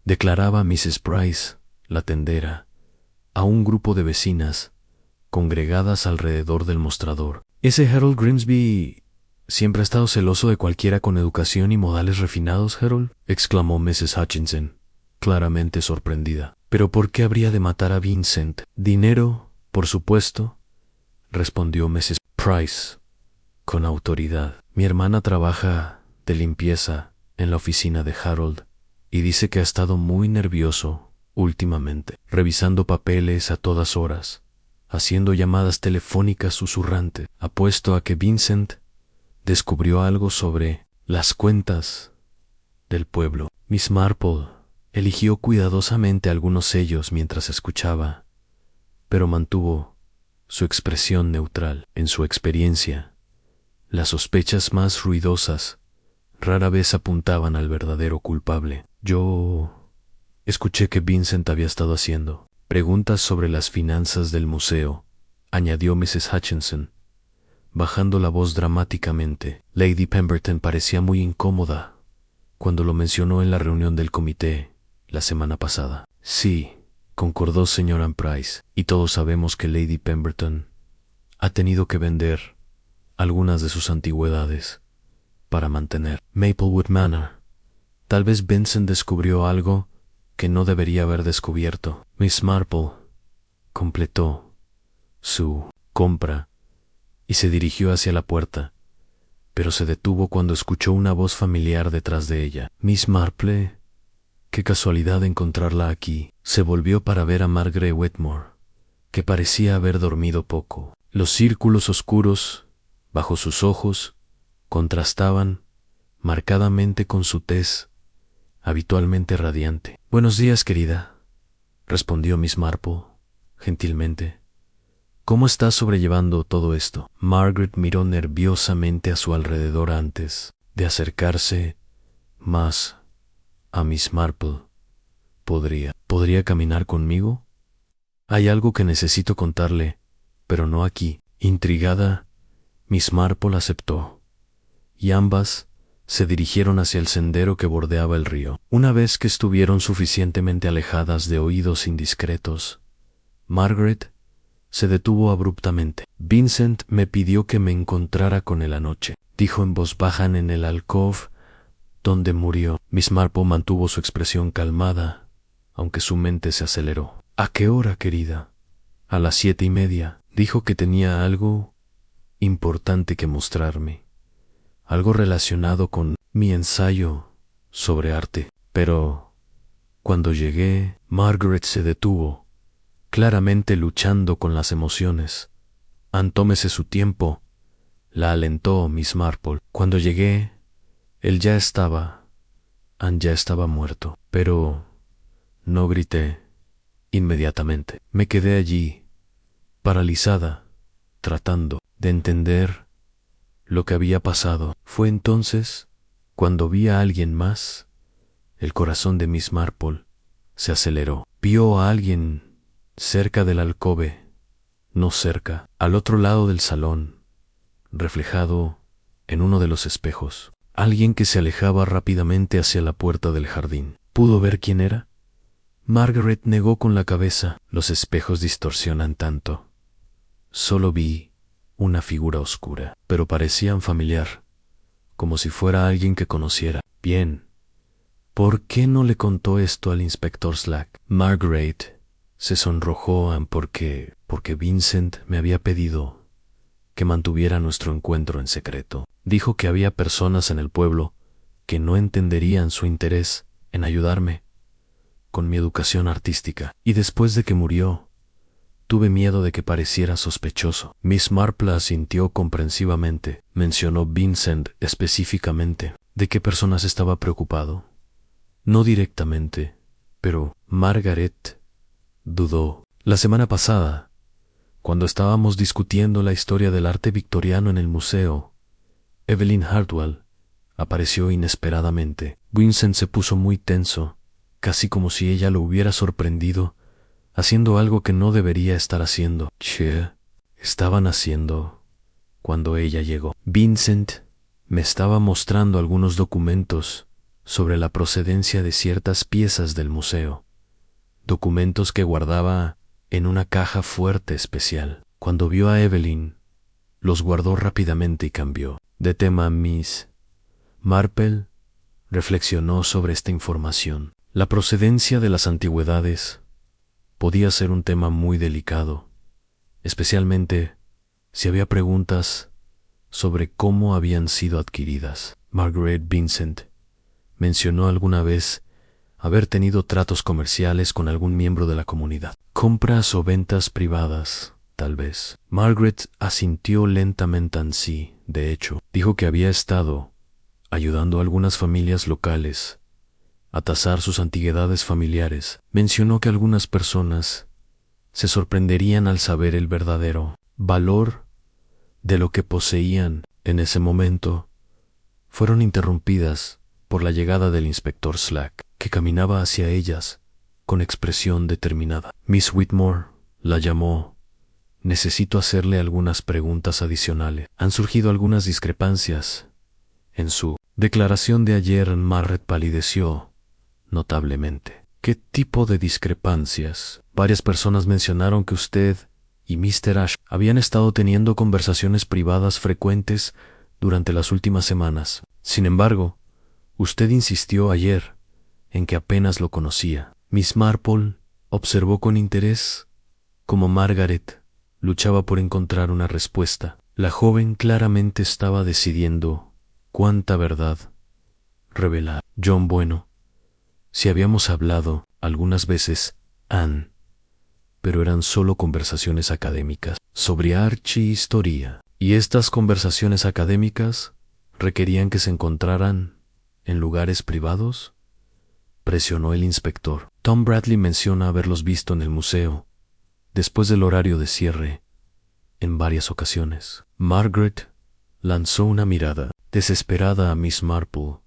declaraba Mrs. Price, la tendera, a un grupo de vecinas congregadas alrededor del mostrador. Ese Harold Grimsby siempre ha estado celoso de cualquiera con educación y modales refinados, Harold, exclamó Mrs. Hutchinson, claramente sorprendida. ¿Pero por qué habría de matar a Vincent? Dinero, por supuesto, respondió Mrs. Price con autoridad. Mi hermana trabaja de limpieza en la oficina de Harold y dice que ha estado muy nervioso últimamente, revisando papeles a todas horas, haciendo llamadas telefónicas susurrantes. Apuesto a que Vincent descubrió algo sobre las cuentas del pueblo. Miss Marple eligió cuidadosamente algunos sellos mientras escuchaba, pero mantuvo su expresión neutral. En su experiencia, las sospechas más ruidosas rara vez apuntaban al verdadero culpable. Yo escuché que Vincent había estado haciendo preguntas sobre las finanzas del museo, añadió Mrs. Hutchinson, bajando la voz dramáticamente. Lady Pemberton parecía muy incómoda cuando lo mencionó en la reunión del comité la semana pasada. Sí, concordó señora Price, y todos sabemos que Lady Pemberton ha tenido que vender algunas de sus antigüedades para mantener Maplewood Manor. Tal vez Vincent descubrió algo que no debería haber descubierto. Miss Marple completó su compra y se dirigió hacia la puerta, pero se detuvo cuando escuchó una voz familiar detrás de ella. Miss Marple, qué casualidad encontrarla aquí. Se volvió para ver a Margaret Wetmore, que parecía haber dormido poco. Los círculos oscuros bajo sus ojos contrastaban marcadamente con su tez habitualmente radiante. Buenos días, querida, respondió Miss Marple gentilmente. ¿Cómo estás sobrellevando todo esto? Margaret miró nerviosamente a su alrededor antes de acercarse más a Miss Marple. ¿Podría caminar conmigo? Hay algo que necesito contarle, pero no aquí. Intrigada, Miss Marple aceptó, y ambas se dirigieron hacia el sendero que bordeaba el río. Una vez que estuvieron suficientemente alejadas de oídos indiscretos, Margaret se detuvo abruptamente. Vincent me pidió que me encontrara con él anoche, dijo en voz baja en el alcove donde murió. Miss Marple mantuvo su expresión calmada, aunque su mente se aceleró. ¿A qué hora, querida? A las 7:30. Dijo que tenía algo importante que mostrarme, algo relacionado con mi ensayo sobre arte. Pero cuando llegué, Margaret se detuvo, claramente luchando con las emociones. Tómese su tiempo, la alentó Miss Marple. Cuando llegué, él ya estaba muerto, pero no grité inmediatamente. Me quedé allí, paralizada, tratando de entender lo que había pasado. Fue entonces cuando vi a alguien más. El corazón de Miss Marple se aceleró. Vio a alguien cerca del alcobe, no cerca, al otro lado del salón, reflejado en uno de los espejos. Alguien que se alejaba rápidamente hacia la puerta del jardín. ¿Pudo ver quién era? Margaret negó con la cabeza. Los espejos distorsionan tanto. Solo vi una figura oscura, pero parecían familiar, como si fuera alguien que conociera. Bien. ¿Por qué no le contó esto al inspector Slack? Margaret se sonrojó porque Vincent me había pedido que mantuviera nuestro encuentro en secreto. Dijo que había personas en el pueblo que no entenderían su interés en ayudarme con mi educación artística. Y después de que murió, Tuve miedo de que pareciera sospechoso. Miss Marple asintió comprensivamente. Mencionó Vincent específicamente. ¿De qué personas estaba preocupado? No directamente, pero Margaret dudó. La semana pasada, cuando estábamos discutiendo la historia del arte victoriano en el museo, Evelyn Hartwell apareció inesperadamente. Vincent se puso muy tenso, casi como si ella lo hubiera sorprendido haciendo algo que no debería estar haciendo. ¿Qué estaban haciendo cuando ella llegó? Vincent me estaba mostrando algunos documentos sobre la procedencia de ciertas piezas del museo, documentos que guardaba en una caja fuerte especial. Cuando vio a Evelyn, los guardó rápidamente y cambió de tema. Miss Marple reflexionó sobre esta información. La procedencia de las antigüedades podía ser un tema muy delicado, especialmente si había preguntas sobre cómo habían sido adquiridas. Margaret Vincent mencionó alguna vez haber tenido tratos comerciales con algún miembro de la comunidad. Compras o ventas privadas, tal vez. Margaret asintió lentamente en sí. De hecho, dijo que había estado ayudando a algunas familias locales a tasar sus antigüedades familiares. Mencionó que algunas personas se sorprenderían al saber el verdadero valor de lo que poseían en ese momento. Fueron interrumpidas por la llegada del inspector Slack, que caminaba hacia ellas con expresión determinada. Miss Whitmore la llamó. Necesito hacerle algunas preguntas adicionales. Han surgido algunas discrepancias en su declaración de ayer. Margaret palideció notablemente. ¿Qué tipo de discrepancias? Varias personas mencionaron que usted y Mr. Ash habían estado teniendo conversaciones privadas frecuentes durante las últimas semanas. Sin embargo, usted insistió ayer en que apenas lo conocía. Miss Marple observó con interés cómo Margaret luchaba por encontrar una respuesta. La joven claramente estaba decidiendo cuánta verdad revelar. John, bueno, si habíamos hablado algunas veces, Anne, pero eran solo conversaciones académicas sobre archihistoria, y estas conversaciones académicas requerían que se encontraran en lugares privados. Presionó el inspector. Tom Bradley menciona haberlos visto en el museo, después del horario de cierre, en varias ocasiones. Margaret lanzó una mirada desesperada a Miss Marple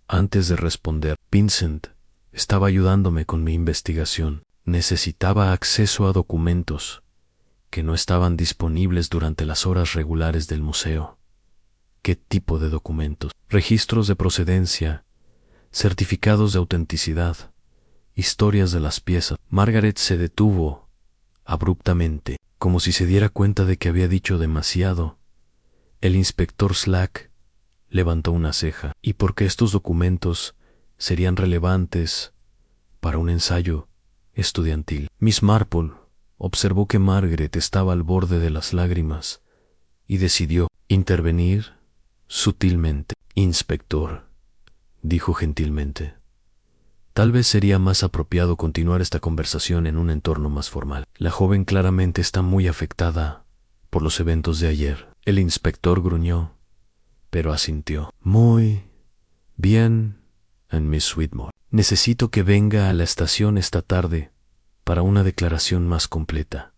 antes de responder. Vincent estaba ayudándome con mi investigación. Necesitaba acceso a documentos que no estaban disponibles durante las horas regulares del museo. ¿Qué tipo de documentos? Registros de procedencia, certificados de autenticidad, historias de las piezas. Margaret se detuvo abruptamente, como si se diera cuenta de que había dicho demasiado. El inspector Slack levantó una ceja. ¿Y por qué estos documentos serían relevantes para un ensayo estudiantil? Miss Marple observó que Margaret estaba al borde de las lágrimas y decidió intervenir sutilmente. Inspector, dijo gentilmente, tal vez sería más apropiado continuar esta conversación en un entorno más formal. La joven claramente está muy afectada por los eventos de ayer. El inspector gruñó, pero asintió. Muy bien, Miss Whitmore. Necesito que venga a la estación esta tarde para una declaración más completa,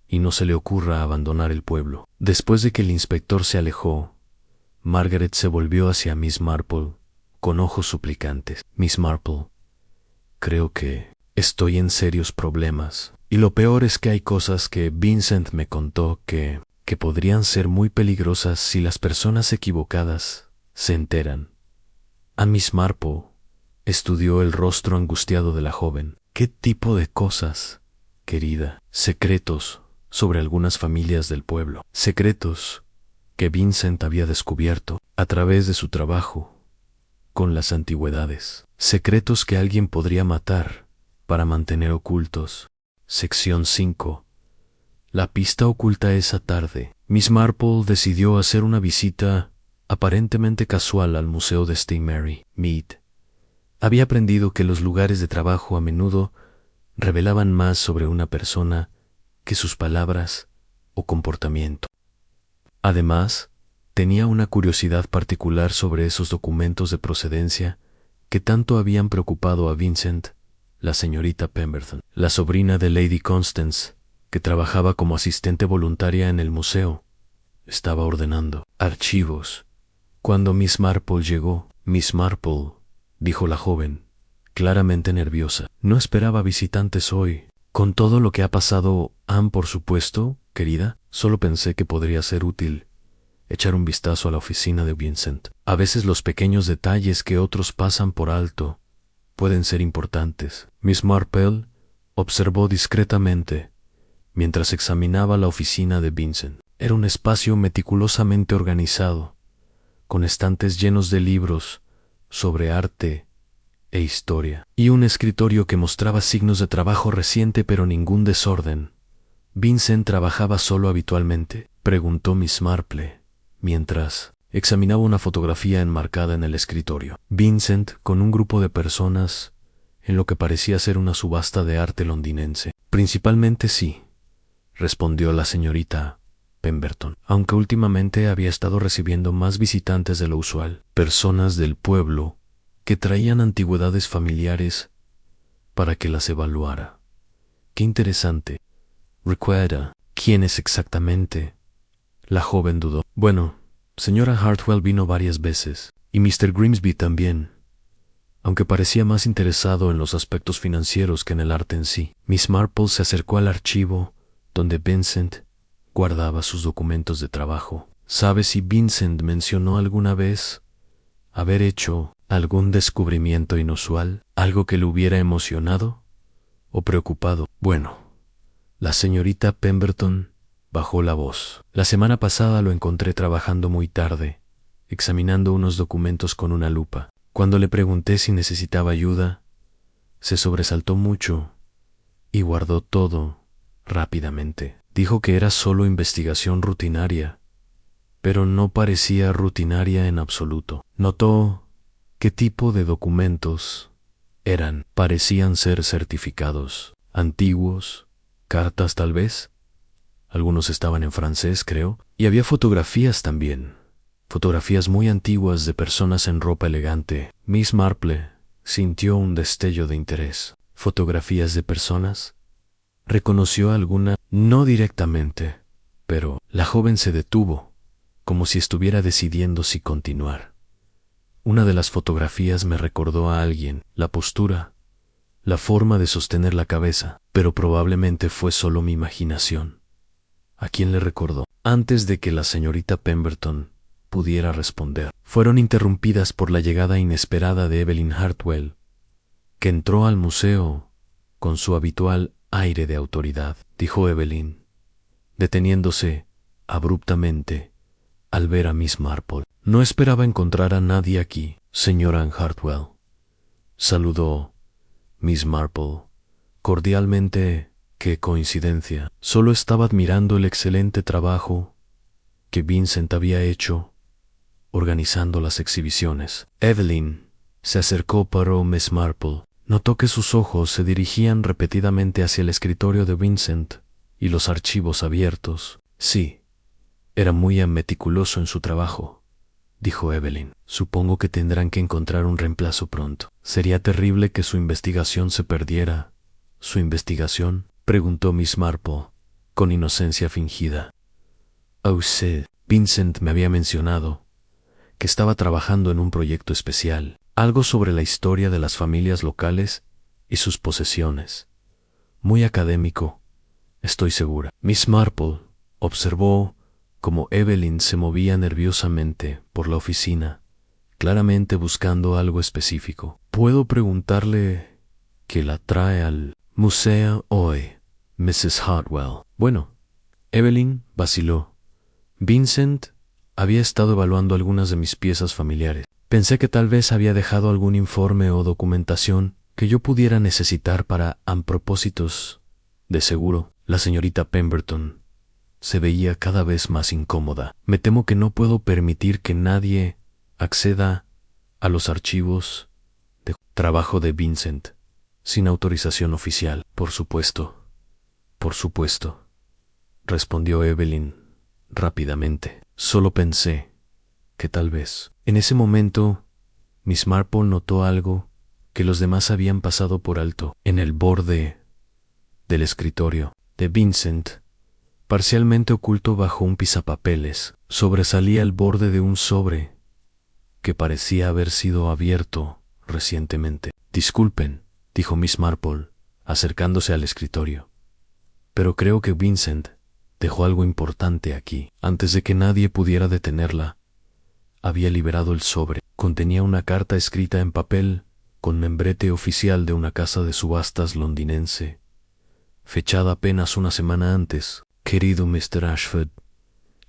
y no se le ocurra abandonar el pueblo. Después de que el inspector se alejó, Margaret se volvió hacia Miss Marple con ojos suplicantes. Miss Marple, creo que estoy en serios problemas, y lo peor es que hay cosas que Vincent me contó que podrían ser muy peligrosas si las personas equivocadas se enteran. A Miss Marple estudió el rostro angustiado de la joven. ¿Qué tipo de cosas, querida? Secretos sobre algunas familias del pueblo. Secretos que Vincent había descubierto a través de su trabajo con las antigüedades. Secretos que alguien podría matar para mantener ocultos. Sección 5. La pista oculta. Esa tarde, Miss Marple decidió hacer una visita aparentemente casual al museo de St. Mary Mead. Había aprendido que los lugares de trabajo a menudo revelaban más sobre una persona que sus palabras o comportamiento. Además, tenía una curiosidad particular sobre esos documentos de procedencia que tanto habían preocupado a Vincent, la señorita Pemberton, la sobrina de Lady Constance, que trabajaba como asistente voluntaria en el museo. Estaba ordenando archivos. Cuando Miss Marple llegó, Miss Marple, dijo la joven, claramente nerviosa, no esperaba visitantes hoy. Con todo lo que ha pasado, Anne, por supuesto, querida, solo pensé que podría ser útil echar un vistazo a la oficina de Vincent. A veces los pequeños detalles que otros pasan por alto pueden ser importantes. Miss Marple observó discretamente mientras examinaba la oficina de Vincent. Era un espacio meticulosamente organizado, con estantes llenos de libros sobre arte e historia, y un escritorio que mostraba signos de trabajo reciente pero ningún desorden. ¿Vincent trabajaba solo habitualmente?, preguntó Miss Marple, mientras examinaba una fotografía enmarcada en el escritorio. Vincent con un grupo de personas en lo que parecía ser una subasta de arte londinense. Principalmente sí, respondió la señorita Pemberton, aunque últimamente había estado recibiendo más visitantes de lo usual, personas del pueblo que traían antigüedades familiares para que las evaluara. Qué interesante. ¿Recuerda quiénes exactamente? La joven dudó. Bueno, señora Hartwell vino varias veces, y Mr. Grimsby también, aunque parecía más interesado en los aspectos financieros que en el arte en sí. Miss Marple se acercó al archivo donde Vincent guardaba sus documentos de trabajo. ¿Sabe si Vincent mencionó alguna vez haber hecho algún descubrimiento inusual, algo que le hubiera emocionado o preocupado? Bueno, la señorita Pemberton bajó la voz. La semana pasada lo encontré trabajando muy tarde, examinando unos documentos con una lupa. Cuando le pregunté si necesitaba ayuda, se sobresaltó mucho y guardó todo rápidamente. Dijo que era solo investigación rutinaria, pero no parecía rutinaria en absoluto. Notó qué tipo de documentos eran. Parecían ser certificados, antiguos, cartas tal vez. Algunos estaban en francés, creo, y había fotografías también. Fotografías muy antiguas de personas en ropa elegante. Miss Marple sintió un destello de interés. ¿Fotografías de personas? ¿Reconoció alguna? No directamente, pero la joven se detuvo, como si estuviera decidiendo si continuar. Una de las fotografías me recordó a alguien, la postura, la forma de sostener la cabeza, pero probablemente fue solo mi imaginación. ¿A quién le recordó? Antes de que la señorita Pemberton pudiera responder, fueron interrumpidas por la llegada inesperada de Evelyn Hartwell, que entró al museo con su habitual aire de autoridad. Dijo Evelyn, deteniéndose abruptamente al ver a Miss Marple. No esperaba encontrar a nadie aquí, señora Hartwell. Saludó Miss Marple cordialmente. Qué coincidencia. Solo estaba admirando el excelente trabajo que Vincent había hecho organizando las exhibiciones. Evelyn se acercó para Miss Marple. Notó que sus ojos se dirigían repetidamente hacia el escritorio de Vincent y los archivos abiertos. Sí, era muy meticuloso en su trabajo, dijo Evelyn. Supongo que tendrán que encontrar un reemplazo pronto. Sería terrible que su investigación se perdiera. ¿Su investigación?, preguntó Miss Marple, con inocencia fingida. Oh, sí. Vincent me había mencionado que estaba trabajando en un proyecto especial, algo sobre la historia de las familias locales y sus posesiones. Muy académico, estoy segura. Miss Marple observó cómo Evelyn se movía nerviosamente por la oficina, claramente buscando algo específico. ¿Puedo preguntarle qué la trae al museo hoy, Mrs. Hartwell? Bueno, Evelyn vaciló. Vincent había estado evaluando algunas de mis piezas familiares. Pensé que tal vez había dejado algún informe o documentación que yo pudiera necesitar para propósitos de seguro. La señorita Pemberton se veía cada vez más incómoda. Me temo que no puedo permitir que nadie acceda a los archivos de trabajo de Vincent sin autorización oficial. Por supuesto. respondió Evelyn rápidamente. Solo pensé que tal vez. En ese momento, Miss Marple notó algo que los demás habían pasado por alto. En el borde del escritorio de Vincent, parcialmente oculto bajo un pisapapeles, sobresalía el borde de un sobre que parecía haber sido abierto recientemente. Disculpen, dijo Miss Marple, acercándose al escritorio, pero creo que Vincent dejó algo importante aquí. Antes de que nadie pudiera detenerla, había liberado el sobre. Contenía una carta escrita en papel con membrete oficial de una casa de subastas londinense, fechada apenas una semana antes. Querido Mr. Ashford,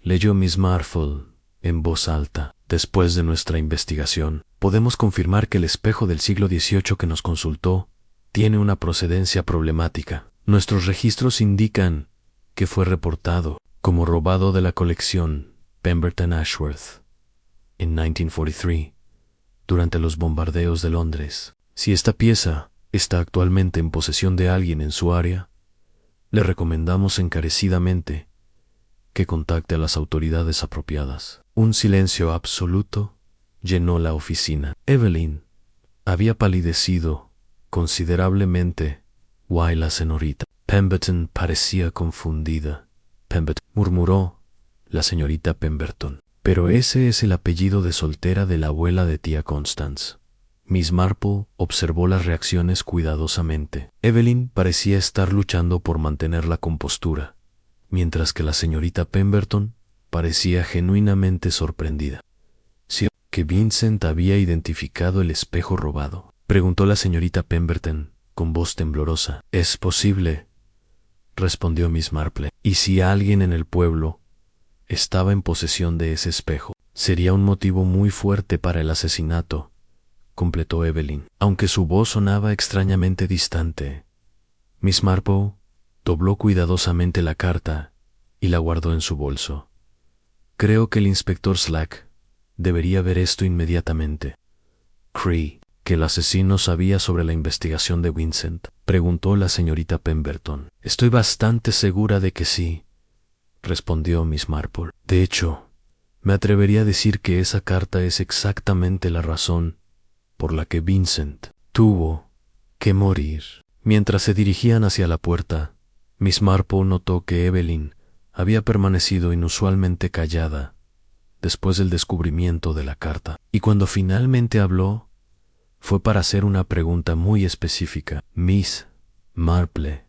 leyó Miss Marple en voz alta. Después de nuestra investigación, podemos confirmar que el espejo del siglo XVIII que nos consultó tiene una procedencia problemática. Nuestros registros indican que fue reportado como robado de la colección Pemberton Ashworth en 1943, durante los bombardeos de Londres. Si esta pieza está actualmente en posesión de alguien en su área, le recomendamos encarecidamente que contacte a las autoridades apropiadas. Un silencio absoluto llenó la oficina. Evelyn había palidecido considerablemente, while la señorita Pemberton parecía confundida. Pemberton, murmuró la señorita Pemberton. Pero ese es el apellido de soltera de la abuela de tía Constance. Miss Marple observó las reacciones cuidadosamente. Evelyn parecía estar luchando por mantener la compostura, mientras que la señorita Pemberton parecía genuinamente sorprendida. ¿Sí que Vincent había identificado el espejo robado?, preguntó la señorita Pemberton con voz temblorosa. «Es posible», respondió Miss Marple. «Y si alguien en el pueblo estaba en posesión de ese espejo, sería un motivo muy fuerte para el asesinato», completó Evelyn, aunque su voz sonaba extrañamente distante. Miss Marple dobló cuidadosamente la carta y la guardó en su bolso. «Creo que el inspector Slack debería ver esto inmediatamente». «¿Cree que el asesino sabía sobre la investigación de Vincent?», preguntó la señorita Pemberton. «Estoy bastante segura de que sí», respondió Miss Marple. «De hecho, me atrevería a decir que esa carta es exactamente la razón por la que Vincent tuvo que morir». Mientras se dirigían hacia la puerta, Miss Marple notó que Evelyn había permanecido inusualmente callada después del descubrimiento de la carta, y cuando finalmente habló, fue para hacer una pregunta muy específica. «Miss Marple,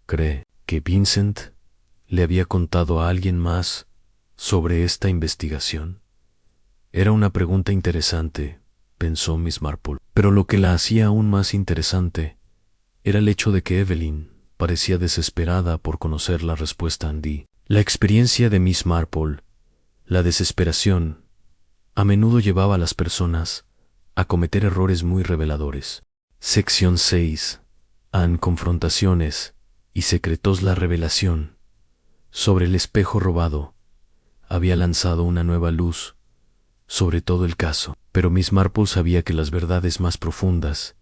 ¿cree que Vincent le había contado a alguien más sobre esta investigación?» Era una pregunta interesante, pensó Miss Marple, pero lo que la hacía aún más interesante era el hecho de que Evelyn parecía desesperada por conocer la respuesta. La experiencia de Miss Marple, la desesperación, a menudo llevaba a las personas a cometer errores muy reveladores. Sección 6. En Confrontaciones y Secretos. La revelación sobre el espejo robado había lanzado una nueva luz sobre todo el caso, pero Miss Marple sabía que las verdades más profundas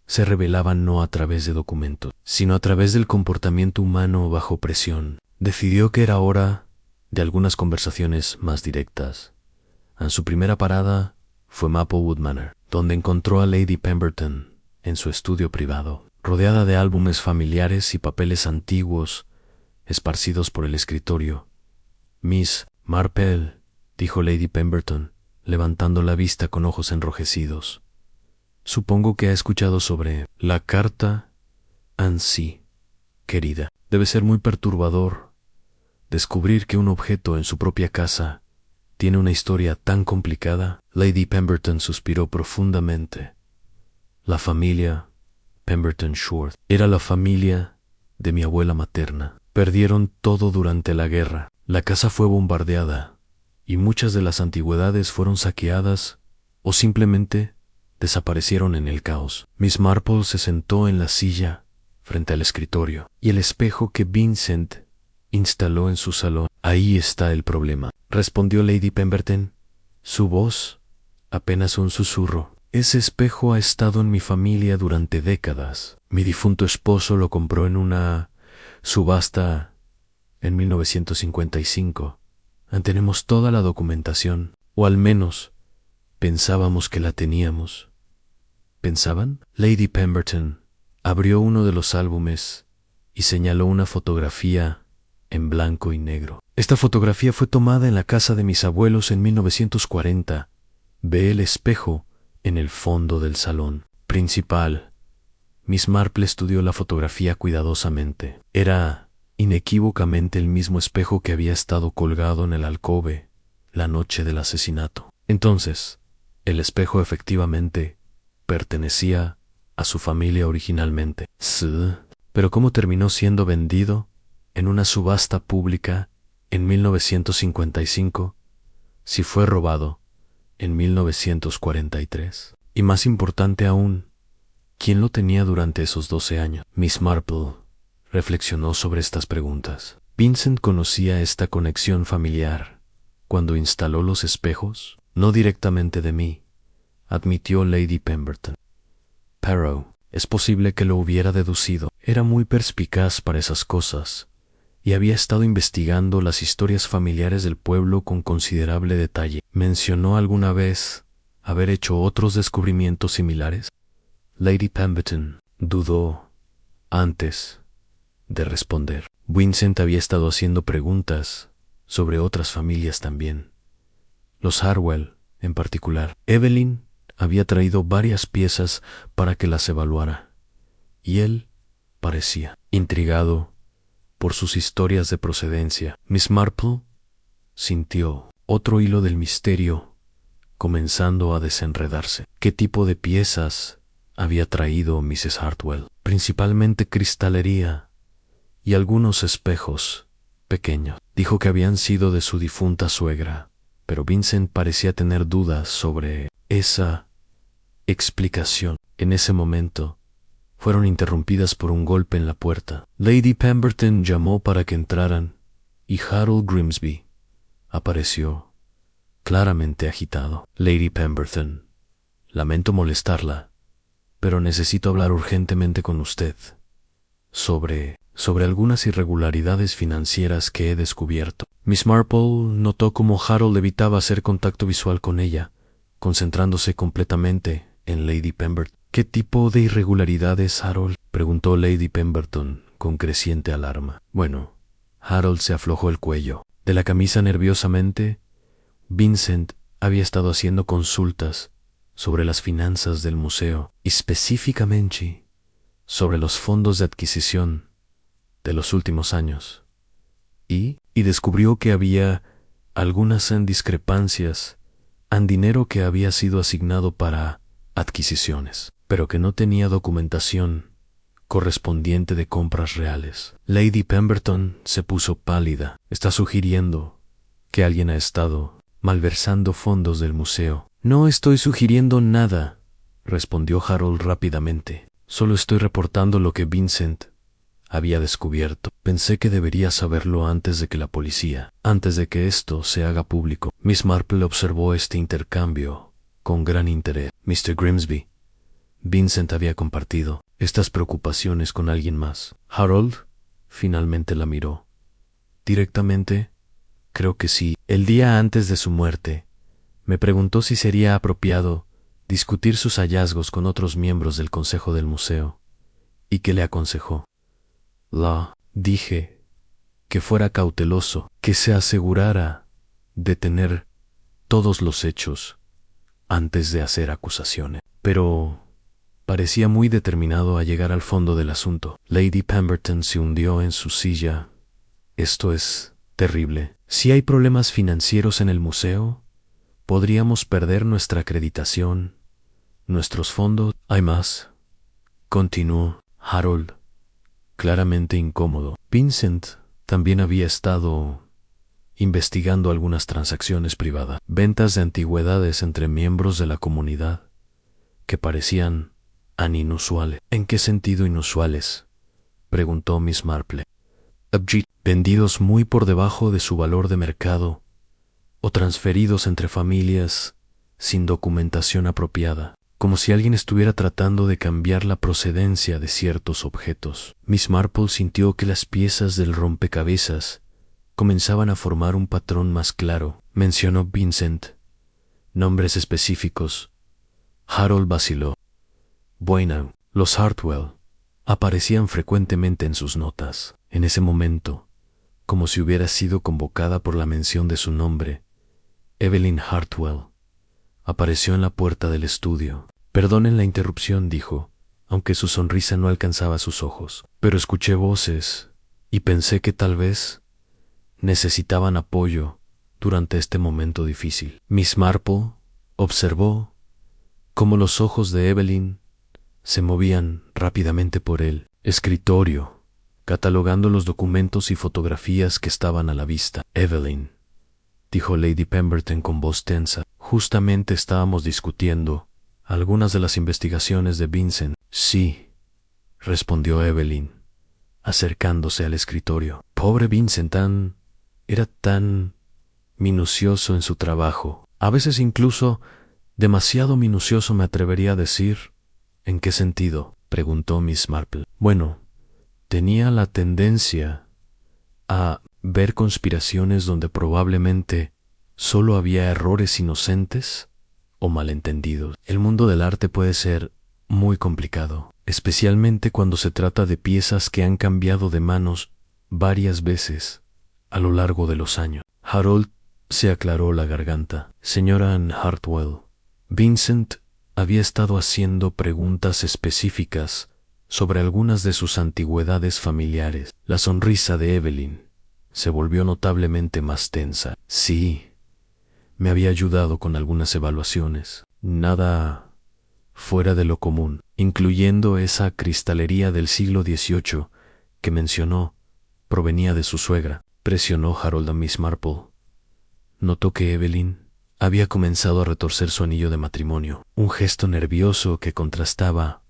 se revelaban no a través de documentos, sino a través del comportamiento humano bajo presión. Decidió que era hora de algunas conversaciones más directas. En su primera parada fue Maplewood Manor, donde encontró a Lady Pemberton en su estudio privado, rodeada de álbumes familiares y papeles antiguos esparcidos por el escritorio. «Miss Marple», dijo Lady Pemberton, levantando la vista con ojos enrojecidos. «Supongo que ha escuchado sobre la carta en sí, querida. Debe ser muy perturbador descubrir que un objeto en su propia casa tiene una historia tan complicada». Lady Pemberton suspiró profundamente. «La familia Pemberton Short era la familia de mi abuela materna. Perdieron todo durante la guerra. La casa fue bombardeada y muchas de las antigüedades fueron saqueadas o simplemente desaparecieron en el caos». Miss Marple se sentó en la silla frente al escritorio. «Y el espejo que Vincent instaló en su salón». «Ahí está el problema», respondió Lady Pemberton, su voz apenas un susurro. «Ese espejo ha estado en mi familia durante décadas. Mi difunto esposo lo compró en una subasta en 1955. Tenemos toda la documentación, o al menos pensábamos que la teníamos. ¿Pensaban? Lady Pemberton abrió uno de los álbumes y señaló una fotografía en blanco y negro. Esta fotografía fue tomada en la casa de mis abuelos en 1940. Ve el espejo en el fondo del salón principal. Miss Marple estudió la fotografía cuidadosamente. Era inequívocamente el mismo espejo que había estado colgado en el alcobe la noche del asesinato. Entonces, el espejo efectivamente pertenecía a su familia originalmente. Sí, pero ¿cómo terminó siendo vendido en una subasta pública en 1955 si fue robado en 1943? Y más importante aún, ¿quién lo tenía durante esos 12 años? Miss Marple reflexionó sobre estas preguntas. Vincent conocía esta conexión familiar cuando instaló los espejos, no directamente de mí, admitió Lady Pemberton. Pero es posible que lo hubiera deducido. Era muy perspicaz para esas cosas y había estado investigando las historias familiares del pueblo con considerable detalle. ¿Mencionó alguna vez haber hecho otros descubrimientos similares? Lady Pemberton dudó antes de responder. Vincent había estado haciendo preguntas sobre otras familias también. Los Harwell, en particular. Evelyn había traído varias piezas para que las evaluara, y él parecía intrigado por sus historias de procedencia. Miss Marple sintió otro hilo del misterio comenzando a desenredarse. ¿Qué tipo de piezas había traído Mrs. Hartwell? Principalmente cristalería y algunos espejos pequeños. Dijo que habían sido de su difunta suegra, pero Vincent parecía tener dudas sobre esa explicación. En ese momento, fueron interrumpidas por un golpe en la puerta. Lady Pemberton llamó para que entraran y Harold Grimsby apareció, claramente agitado. Lady Pemberton, lamento molestarla, pero necesito hablar urgentemente con usted sobre algunas irregularidades financieras que he descubierto. Miss Marple notó cómo Harold evitaba hacer contacto visual con ella, concentrándose completamente en Lady Pemberton. ¿Qué tipo de irregularidades, Harold?, preguntó Lady Pemberton con creciente alarma. Bueno, Harold se aflojó el cuello de la camisa nerviosamente. Vincent había estado haciendo consultas sobre las finanzas del museo, y específicamente sobre los fondos de adquisición de los últimos años, y descubrió que había algunas discrepancias en dinero que había sido asignado para adquisiciones, pero que no tenía documentación correspondiente de compras reales. Lady Pemberton se puso pálida. ¿Está sugiriendo que alguien ha estado malversando fondos del museo? No estoy sugiriendo nada, respondió Harold rápidamente. Solo estoy reportando lo que Vincent había descubierto. Pensé que debería saberlo antes de que esto se haga público. Miss Marple observó este intercambio con gran interés. Mr. Grimsby, Vincent había compartido estas preocupaciones con alguien más. Harold finalmente la miró. Directamente, creo que sí. El día antes de su muerte, me preguntó si sería apropiado discutir sus hallazgos con otros miembros del consejo del museo. ¿Y qué le aconsejó? Dije que fuera cauteloso, que se asegurara de tener todos los hechos antes de hacer acusaciones. Pero parecía muy determinado a llegar al fondo del asunto. Lady Pemberton se hundió en su silla. Esto es terrible. Si hay problemas financieros en el museo, podríamos perder nuestra acreditación, nuestros fondos. Hay más, continuó Harold, claramente incómodo. Vincent también había estado investigando algunas transacciones privadas, ventas de antigüedades entre miembros de la comunidad que parecían inusuales. ¿En qué sentido inusuales?, preguntó Miss Marple. Vendidos muy por debajo de su valor de mercado o transferidos entre familias sin documentación apropiada, como si alguien estuviera tratando de cambiar la procedencia de ciertos objetos. Miss Marple sintió que las piezas del rompecabezas comenzaban a formar un patrón más claro. Mencionó Vincent nombres específicos. Harold vaciló. Bueno, los Hartwell aparecían frecuentemente en sus notas. En ese momento, como si hubiera sido convocada por la mención de su nombre, Evelyn Hartwell apareció en la puerta del estudio. Perdonen la interrupción, dijo, aunque su sonrisa no alcanzaba sus ojos. Pero escuché voces y pensé que tal vez necesitaban apoyo durante este momento difícil. Miss Marple observó cómo los ojos de Evelyn se movían rápidamente por el escritorio, catalogando los documentos y fotografías que estaban a la vista. Evelyn, dijo Lady Pemberton con voz tensa, justamente estábamos discutiendo algunas de las investigaciones de Vincent. Sí, respondió Evelyn, acercándose al escritorio. Pobre Vincent, era tan minucioso en su trabajo. A veces incluso demasiado minucioso, me atrevería a decir. ¿En qué sentido?, preguntó Miss Marple. Bueno, tenía la tendencia a ver conspiraciones donde probablemente solo había errores inocentes o malentendidos. El mundo del arte puede ser muy complicado, especialmente cuando se trata de piezas que han cambiado de manos varias veces a lo largo de los años. Harold se aclaró la garganta. Señora Anne Hartwell, Vincent había estado haciendo preguntas específicas sobre algunas de sus antigüedades familiares. La sonrisa de Evelyn se volvió notablemente más tensa. Sí, me había ayudado con algunas evaluaciones. Nada fuera de lo común, incluyendo esa cristalería del siglo XVIII que mencionó provenía de su suegra. Presionó Harold a Miss Marple. Notó que Evelyn había comenzado a retorcer su anillo de matrimonio, un gesto nervioso que contrastaba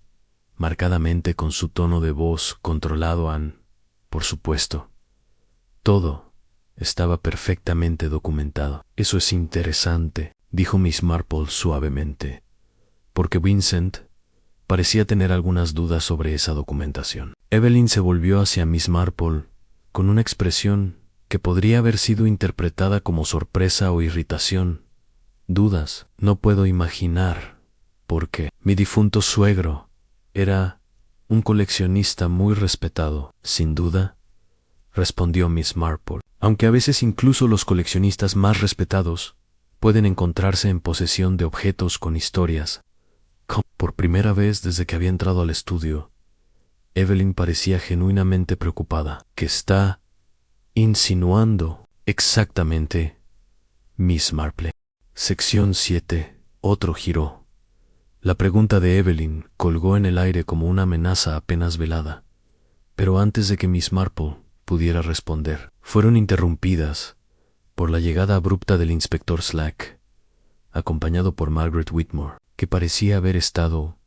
marcadamente con su tono de voz controlado. Por supuesto, todo estaba perfectamente documentado. Eso es interesante, dijo Miss Marple suavemente, porque Vincent parecía tener algunas dudas sobre esa documentación. Evelyn se volvió hacia Miss Marple con una expresión que podría haber sido interpretada como sorpresa o irritación. Dudas. No puedo imaginar por qué. Mi difunto suegro era un coleccionista muy respetado. Sin duda, respondió Miss Marple, aunque a veces incluso los coleccionistas más respetados pueden encontrarse en posesión de objetos con historias. Por primera vez desde que había entrado al estudio, Evelyn parecía genuinamente preocupada. ¿Qué está insinuando exactamente, Miss Marple? Sección 7. Otro giro. La pregunta de Evelyn colgó en el aire como una amenaza apenas velada, pero antes de que Miss Marple pudiera responder, fueron interrumpidas por la llegada abrupta del inspector Slack, acompañado por Margaret Whitmore, que parecía haber estado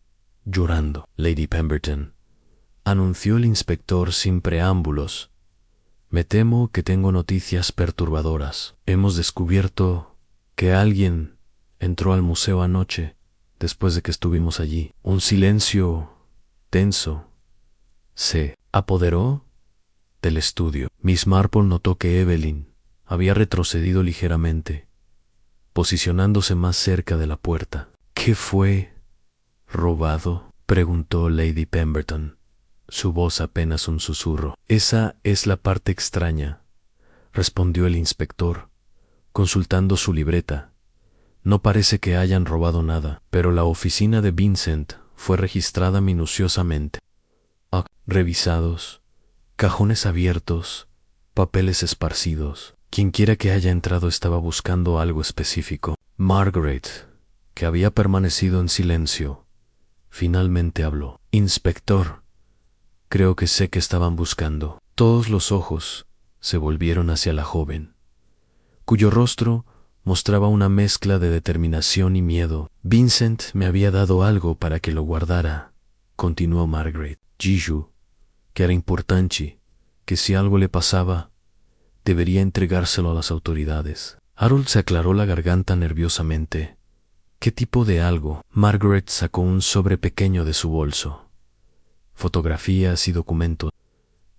llorando. Lady Pemberton, anunció el inspector sin preámbulos, me temo que tengo noticias perturbadoras. Hemos descubierto que alguien entró al museo anoche después de que estuvimos allí. Un silencio tenso se apoderó del estudio. Miss Marple notó que Evelyn había retrocedido ligeramente, posicionándose más cerca de la puerta. ¿Qué fue robado?, preguntó Lady Pemberton, su voz apenas un susurro. Esa es la parte extraña, respondió el inspector, consultando su libreta. No parece que hayan robado nada, pero la oficina de Vincent fue registrada minuciosamente. Revisados, cajones abiertos, papeles esparcidos. Quienquiera que haya entrado estaba buscando algo específico. Margaret, que había permanecido en silencio, finalmente habló. Inspector, creo que sé qué estaban buscando. Todos los ojos se volvieron hacia la joven, cuyo rostro mostraba una mezcla de determinación y miedo. Vincent me había dado algo para que lo guardara, continuó Margaret. Jiju, que era importante, que si algo le pasaba, debería entregárselo a las autoridades. Harold se aclaró la garganta nerviosamente. ¿Qué tipo de algo? Margaret sacó un sobre pequeño de su bolso. Fotografías y documentos.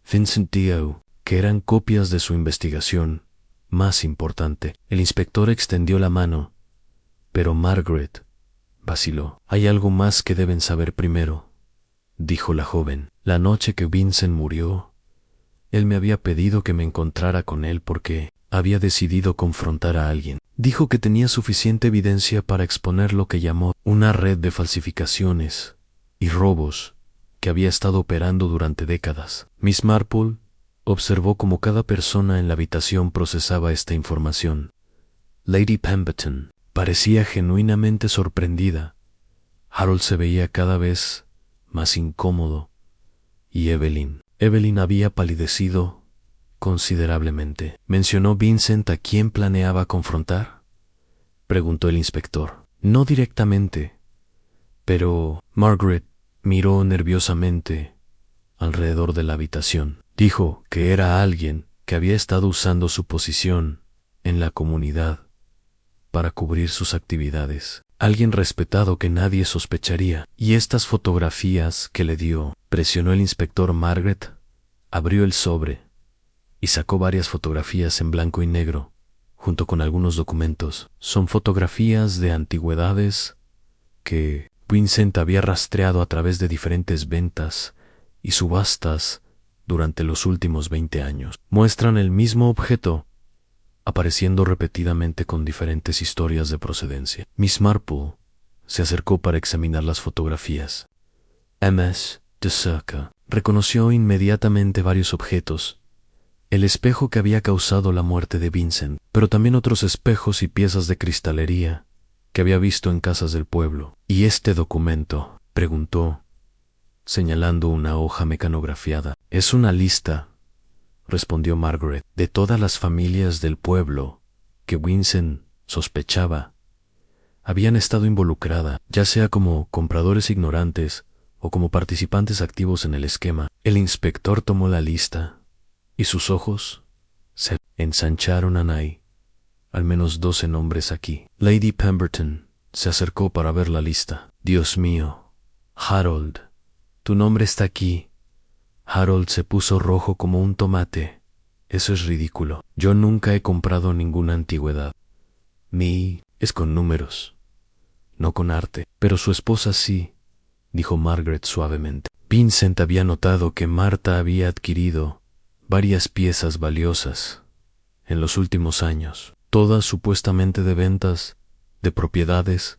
Vincent Dio, que eran copias de su investigación más importante. El inspector extendió la mano, pero Margaret vaciló. «Hay algo más que deben saber primero», dijo la joven. «La noche que Vincent murió, él me había pedido que me encontrara con él porque había decidido confrontar a alguien. Dijo que tenía suficiente evidencia para exponer lo que llamó una red de falsificaciones y robos que había estado operando durante décadas». Miss Marple observó cómo cada persona en la habitación procesaba esta información. Lady Pemberton parecía genuinamente sorprendida. Harold se veía cada vez más incómodo. Y Evelyn había palidecido considerablemente. «¿Mencionó Vincent a quién planeaba confrontar?», preguntó el inspector. «No directamente, pero…» Margaret miró nerviosamente alrededor de la habitación. «Dijo que era alguien que había estado usando su posición en la comunidad para cubrir sus actividades. Alguien respetado que nadie sospecharía. Y estas fotografías que le dio», presionó el inspector. Margaret abrió el sobre y sacó varias fotografías en blanco y negro, junto con algunos documentos. «Son fotografías de antigüedades que Vincent había rastreado a través de diferentes ventas y subastas durante los últimos 20 años. Muestran el mismo objeto, apareciendo repetidamente con diferentes historias de procedencia». Miss Marple se acercó para examinar las fotografías. Ms. de cerca reconoció inmediatamente varios objetos: el espejo que había causado la muerte de Vincent, pero también otros espejos y piezas de cristalería que había visto en casas del pueblo. «¿Y este documento?», preguntó, señalando una hoja mecanografiada. «Es una lista», respondió Margaret, «de todas las familias del pueblo que Vincent sospechaba habían estado involucradas, ya sea como compradores ignorantes o como participantes activos en el esquema». El inspector tomó la lista y sus ojos se ensancharon. «Hay al menos 12 nombres aquí». Lady Pemberton se acercó para ver la lista. «Dios mío, Harold, tu nombre está aquí». Harold se puso rojo como un tomate. «Eso es ridículo. Yo nunca he comprado ninguna antigüedad. Mi es con números, no con arte». «Pero su esposa sí», dijo Margaret suavemente. Vincent había notado que Marta había adquirido varias piezas valiosas en los últimos años, todas supuestamente de ventas de propiedades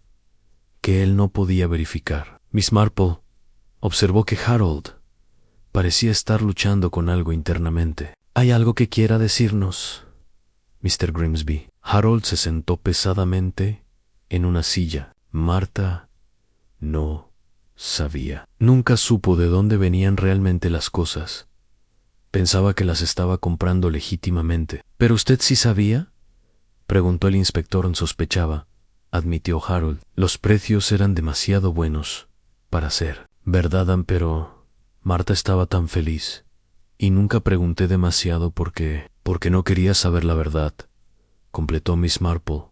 que él no podía verificar. Miss Marple observó que Harold parecía estar luchando con algo internamente. «¿Hay algo que quiera decirnos, Mr. Grimsby?». Harold se sentó pesadamente en una silla. Marta no sabía. Nunca supo de dónde venían realmente las cosas. Pensaba que las estaba comprando legítimamente. «¿Pero usted sí sabía?», preguntó el inspector. «Sospechaba», admitió Harold. «Los precios eran demasiado buenos para ser verdad, pero Marta estaba tan feliz y nunca pregunté demasiado porque no quería saber la verdad», completó Miss Marple.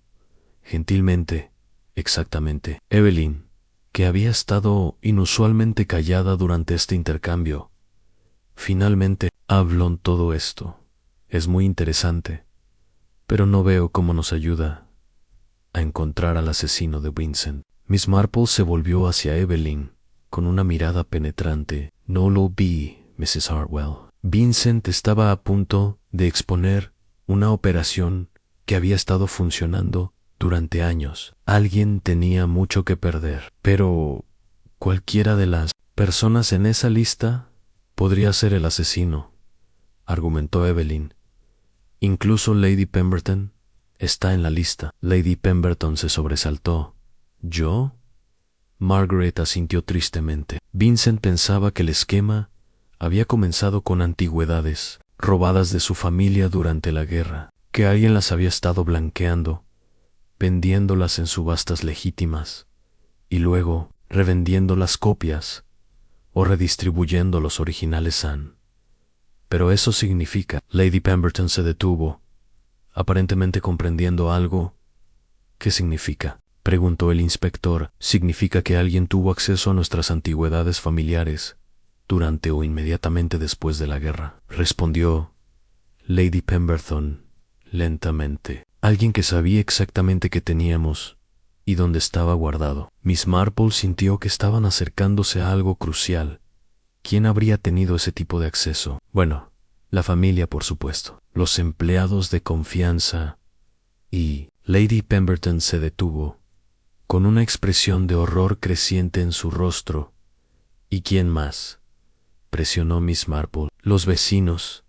«Gentilmente, exactamente». Evelyn, que había estado inusualmente callada durante este intercambio, finalmente habló. «En todo esto es muy interesante, pero no veo cómo nos ayuda a encontrar al asesino de Vincent». Miss Marple se volvió hacia Evelyn con una mirada penetrante. «No lo vi, Mrs. Hartwell. Vincent estaba a punto de exponer una operación que había estado funcionando durante años. Alguien tenía mucho que perder, pero cualquiera de las personas en esa lista podría ser el asesino», argumentó Evelyn. «Incluso Lady Pemberton está en la lista». Lady Pemberton se sobresaltó. «¿Yo?». Margaret asintió tristemente. Vincent pensaba que el esquema había comenzado con antigüedades robadas de su familia durante la guerra, que alguien las había estado blanqueando, vendiéndolas en subastas legítimas y luego revendiendo las copias o redistribuyendo los originales «Pero eso significa…». Lady Pemberton se detuvo, aparentemente comprendiendo algo. «¿Qué significa?», preguntó el inspector. «Significa que alguien tuvo acceso a nuestras antigüedades familiares durante o inmediatamente después de la guerra», respondió Lady Pemberton, lentamente. Alguien que sabía exactamente qué teníamos y dónde estaba guardado. Miss Marple sintió que estaban acercándose a algo crucial. ¿Quién habría tenido ese tipo de acceso? Bueno, la familia, por supuesto. Los empleados de confianza. Y Lady Pemberton se detuvo, con una expresión de horror creciente en su rostro. ¿Y quién más?, presionó Miss Marple. Los vecinos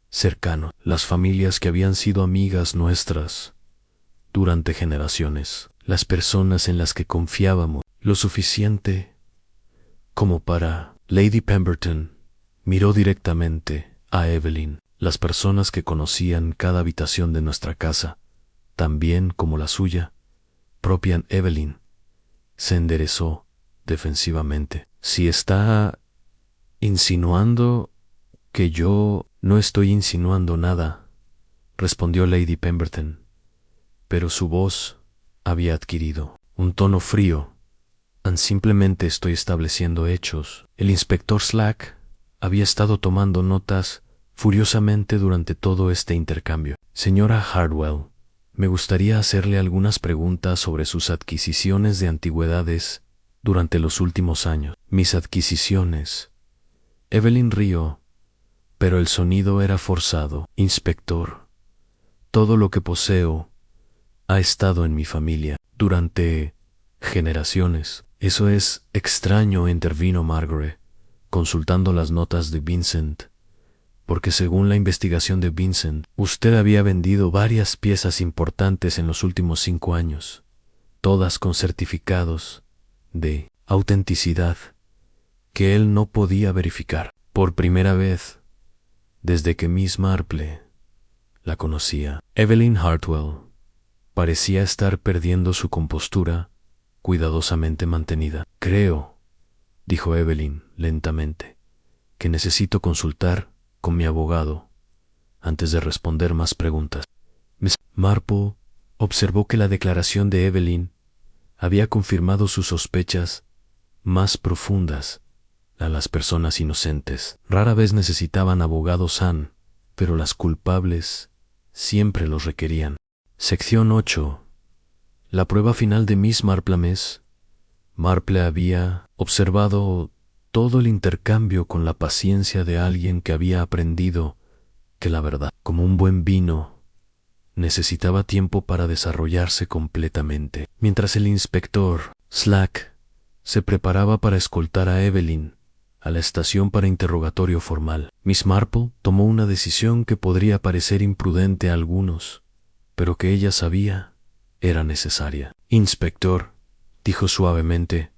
cercanos, las familias que habían sido amigas nuestras durante generaciones, las personas en las que confiábamos lo suficiente como para... Lady Pemberton miró directamente a Evelyn. Las personas que conocían cada habitación de nuestra casa, también como la suya, propia Evelyn, se enderezó defensivamente. Si está insinuando que yo... No estoy insinuando nada, respondió Lady Pemberton, pero su voz había adquirido un tono frío. Simplemente estoy estableciendo hechos. El inspector Slack había estado tomando notas furiosamente durante todo este intercambio. Señora Hartwell, me gustaría hacerle algunas preguntas sobre sus adquisiciones de antigüedades durante los últimos años. Mis adquisiciones. Evelyn rió, pero el sonido era forzado. Inspector, todo lo que poseo ha estado en mi familia durante generaciones. Eso es extraño, intervino Margaret, consultando las notas de Vincent, porque según la investigación de Vincent, usted había vendido varias piezas importantes en los últimos 5 años, todas con certificados de autenticidad que él no podía verificar. Por primera vez, desde que Miss Marple la conocía, Evelyn Hartwell parecía estar perdiendo su compostura cuidadosamente mantenida. Creo, dijo Evelyn lentamente, que necesito consultar con mi abogado antes de responder más preguntas. Miss Marple observó que la declaración de Evelyn había confirmado sus sospechas más profundas a las personas inocentes. Rara vez necesitaban abogados pero las culpables siempre los requerían. Sección 8. La prueba final de Miss Marple. Miss Marple había observado todo el intercambio con la paciencia de alguien que había aprendido que la verdad, como un buen vino, necesitaba tiempo para desarrollarse completamente. Mientras el inspector Slack se preparaba para escoltar a Evelyn a la estación para interrogatorio formal, Miss Marple tomó una decisión que podría parecer imprudente a algunos, pero que ella sabía era necesaria. Inspector, dijo suavemente,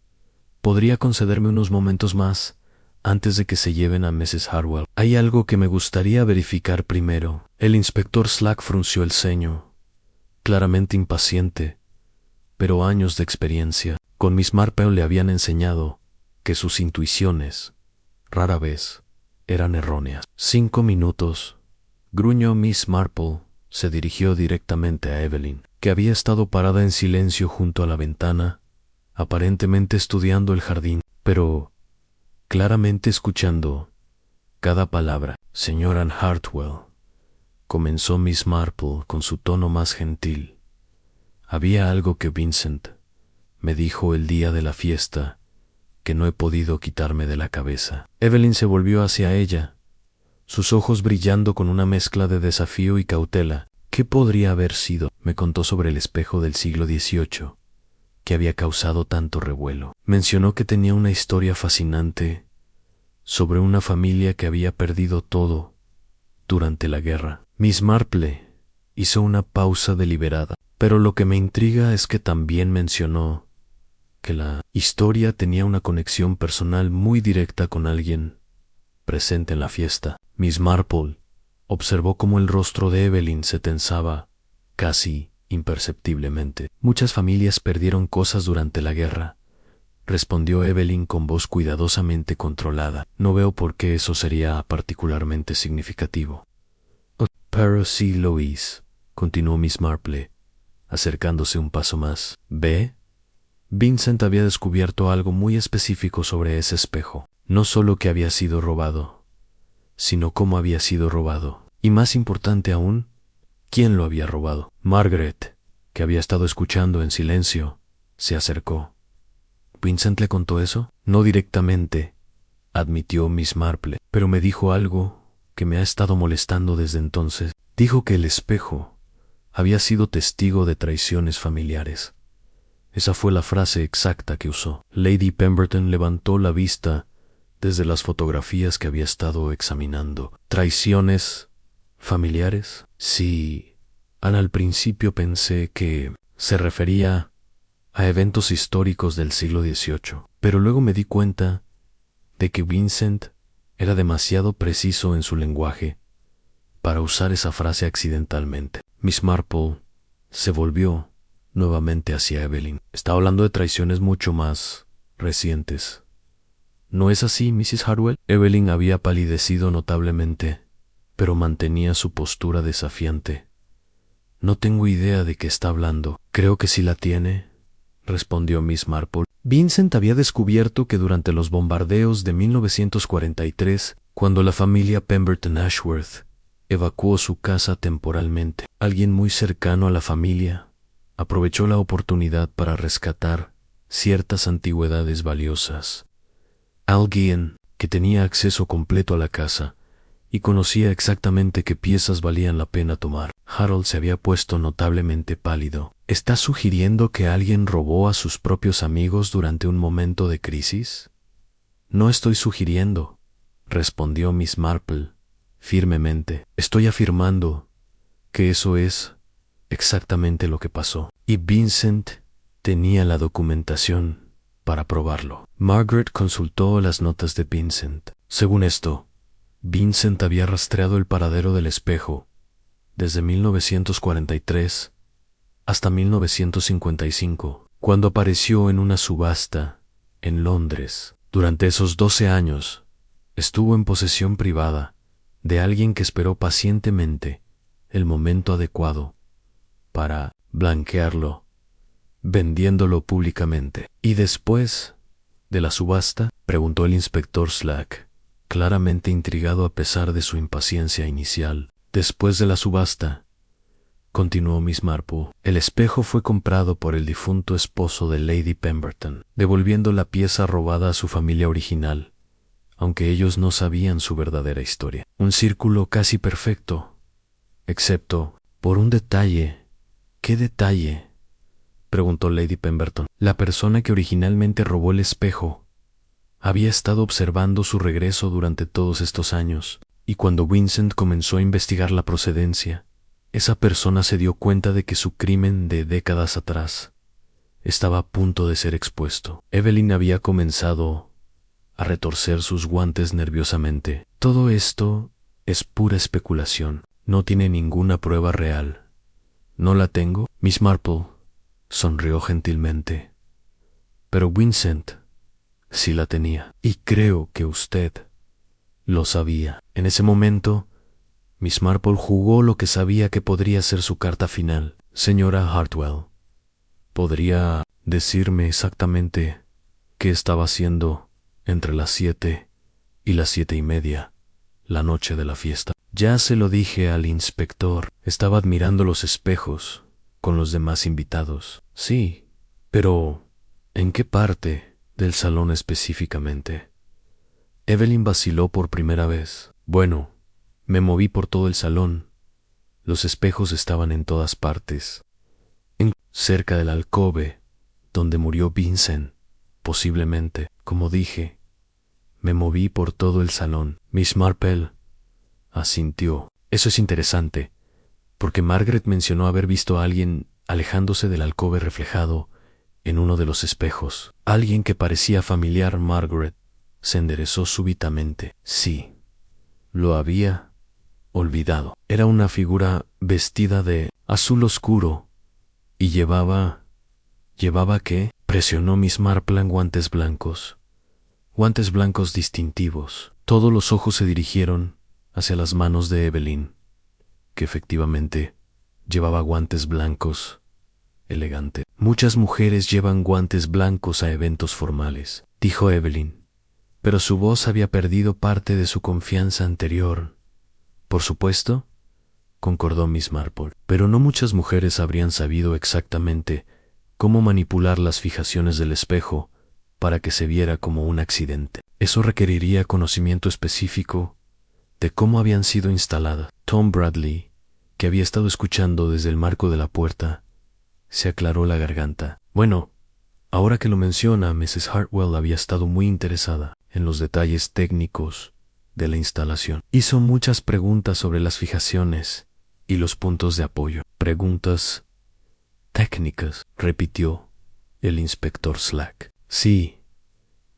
¿podría concederme unos momentos más antes de que se lleven a Mrs. Hartwell? Hay algo que me gustaría verificar primero. El inspector Slack frunció el ceño, claramente impaciente, pero años de experiencia con Miss Marple le habían enseñado que sus intuiciones rara vez eran erróneas. 5 minutos, gruñó Miss Marple. Se dirigió directamente a Evelyn, que había estado parada en silencio junto a la ventana, aparentemente estudiando el jardín, pero claramente escuchando cada palabra. Señora Hartwell, comenzó Miss Marple con su tono más gentil. Había algo que Vincent me dijo el día de la fiesta que no he podido quitarme de la cabeza. Evelyn se volvió hacia ella, sus ojos brillando con una mezcla de desafío y cautela. ¿Qué podría haber sido? Me contó sobre el espejo del siglo XVIII, que había causado tanto revuelo. Mencionó que tenía una historia fascinante sobre una familia que había perdido todo durante la guerra. Miss Marple hizo una pausa deliberada, pero lo que me intriga es que también mencionó que la historia tenía una conexión personal muy directa con alguien presente en la fiesta. Miss Marple observó cómo el rostro de Evelyn se tensaba casi imperceptiblemente. Muchas familias perdieron cosas durante la guerra, respondió Evelyn con voz cuidadosamente controlada. No veo por qué eso sería particularmente significativo. Pero sí, Louise, continuó Miss Marple, acercándose un paso más. ¿Ve? Vincent había descubierto algo muy específico sobre ese espejo. No solo que había sido robado, sino cómo había sido robado. Y más importante aún, ¿quién lo había robado? Margaret, que había estado escuchando en silencio, se acercó. ¿Vincent le contó eso? No directamente, admitió Miss Marple, pero me dijo algo que me ha estado molestando desde entonces. Dijo que el espejo había sido testigo de traiciones familiares. Esa fue la frase exacta que usó. Lady Pemberton levantó la vista desde las fotografías que había estado examinando. ¿Traiciones familiares? Sí. Ana, al principio pensé que se refería a eventos históricos del siglo XVIII, pero luego me di cuenta de que Vincent era demasiado preciso en su lenguaje para usar esa frase accidentalmente. Miss Marple se volvió nuevamente hacia Evelyn. Está hablando de traiciones mucho más recientes. ¿No es así, Mrs. Hartwell? Evelyn había palidecido notablemente, pero mantenía su postura desafiante. No tengo idea de qué está hablando. Creo que sí la tiene, respondió Miss Marple. Vincent había descubierto que durante los bombardeos de 1943, cuando la familia Pemberton Ashworth evacuó su casa temporalmente, alguien muy cercano a la familia aprovechó la oportunidad para rescatar ciertas antigüedades valiosas. Alguien que tenía acceso completo a la casa y conocía exactamente qué piezas valían la pena tomar. Harold se había puesto notablemente pálido. ¿Estás sugiriendo que alguien robó a sus propios amigos durante un momento de crisis? No estoy sugiriendo, respondió Miss Marple firmemente. Estoy afirmando que eso es exactamente lo que pasó. Y Vincent tenía la documentación para probarlo. Margaret consultó las notas de Vincent. Según esto, Vincent había rastreado el paradero del espejo desde 1943 hasta 1955, cuando apareció en una subasta en Londres. Durante esos 12 años, estuvo en posesión privada de alguien que esperó pacientemente el momento adecuado para blanquearlo, vendiéndolo públicamente. ¿Y después de la subasta?, preguntó el inspector Slack, claramente intrigado a pesar de su impaciencia inicial. Después de la subasta, continuó Miss Marple, el espejo fue comprado por el difunto esposo de Lady Pemberton, devolviendo la pieza robada a su familia original, aunque ellos no sabían su verdadera historia. Un círculo casi perfecto, excepto por un detalle. ¿Qué detalle?, preguntó Lady Pemberton. La persona que originalmente robó el espejo había estado observando su regreso durante todos estos años, y cuando Vincent comenzó a investigar la procedencia, esa persona se dio cuenta de que su crimen de décadas atrás estaba a punto de ser expuesto. Evelyn había comenzado a retorcer sus guantes nerviosamente. Todo esto es pura especulación. No tiene ninguna prueba real. ¿No la tengo? Miss Marple sonrió gentilmente. Pero Vincent sí la tenía. Y creo que usted lo sabía. En ese momento, Miss Marple jugó lo que sabía que podría ser su carta final. Señora Hartwell, ¿podría decirme exactamente qué estaba haciendo entre las 7 y las 7:30, la noche de la fiesta? Ya se lo dije al inspector. Estaba admirando los espejos con los demás invitados. Sí, pero ¿en qué parte del salón específicamente? Evelyn vaciló por primera vez. Bueno, me moví por todo el salón. Los espejos estaban en todas partes. Cerca del alcobe donde murió Vincent, posiblemente. Como dije, me moví por todo el salón. Miss Marple asintió. Eso es interesante, porque Margaret mencionó haber visto a alguien alejándose del alcobe reflejado en uno de los espejos. Alguien que parecía familiar. Margaret se enderezó súbitamente. Sí, lo había olvidado. Era una figura vestida de azul oscuro y ¿llevaba qué? Presionó Miss Marple en guantes blancos distintivos. Todos los ojos se dirigieron hacia las manos de Evelyn, que efectivamente llevaba guantes blancos, elegante. Muchas mujeres llevan guantes blancos a eventos formales, dijo Evelyn, pero su voz había perdido parte de su confianza anterior. Por supuesto, concordó Miss Marple. Pero no muchas mujeres habrían sabido exactamente cómo manipular las fijaciones del espejo para que se viera como un accidente. Eso requeriría conocimiento específico de cómo habían sido instaladas. Tom Bradley, que había estado escuchando desde el marco de la puerta, se aclaró la garganta. Bueno, ahora que lo menciona, Mrs. Hartwell había estado muy interesada en los detalles técnicos de la instalación. Hizo muchas preguntas sobre las fijaciones y los puntos de apoyo. Preguntas técnicas, repitió el inspector Slack. Sí,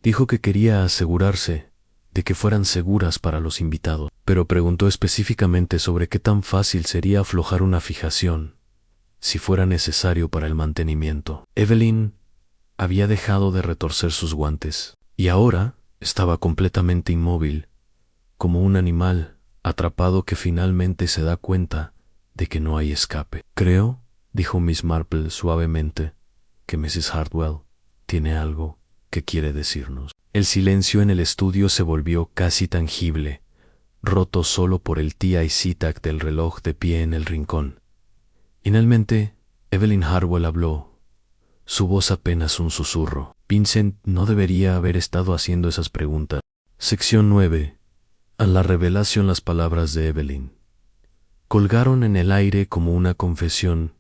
dijo que quería asegurarse de que fueran seguras para los invitados, pero preguntó específicamente sobre qué tan fácil sería aflojar una fijación si fuera necesario para el mantenimiento. Evelyn había dejado de retorcer sus guantes y ahora estaba completamente inmóvil, como un animal atrapado que finalmente se da cuenta de que no hay escape. Creo, dijo Miss Marple suavemente, que Mrs. Hartwell tiene algo que quiere decirnos. El silencio en el estudio se volvió casi tangible, roto solo por el tic-tac del reloj de pie en el rincón. Finalmente, Evelyn Hartwell habló, su voz apenas un susurro. Vincent no debería haber estado haciendo esas preguntas. Sección 9. A la revelación las palabras de Evelyn colgaron en el aire como una confesión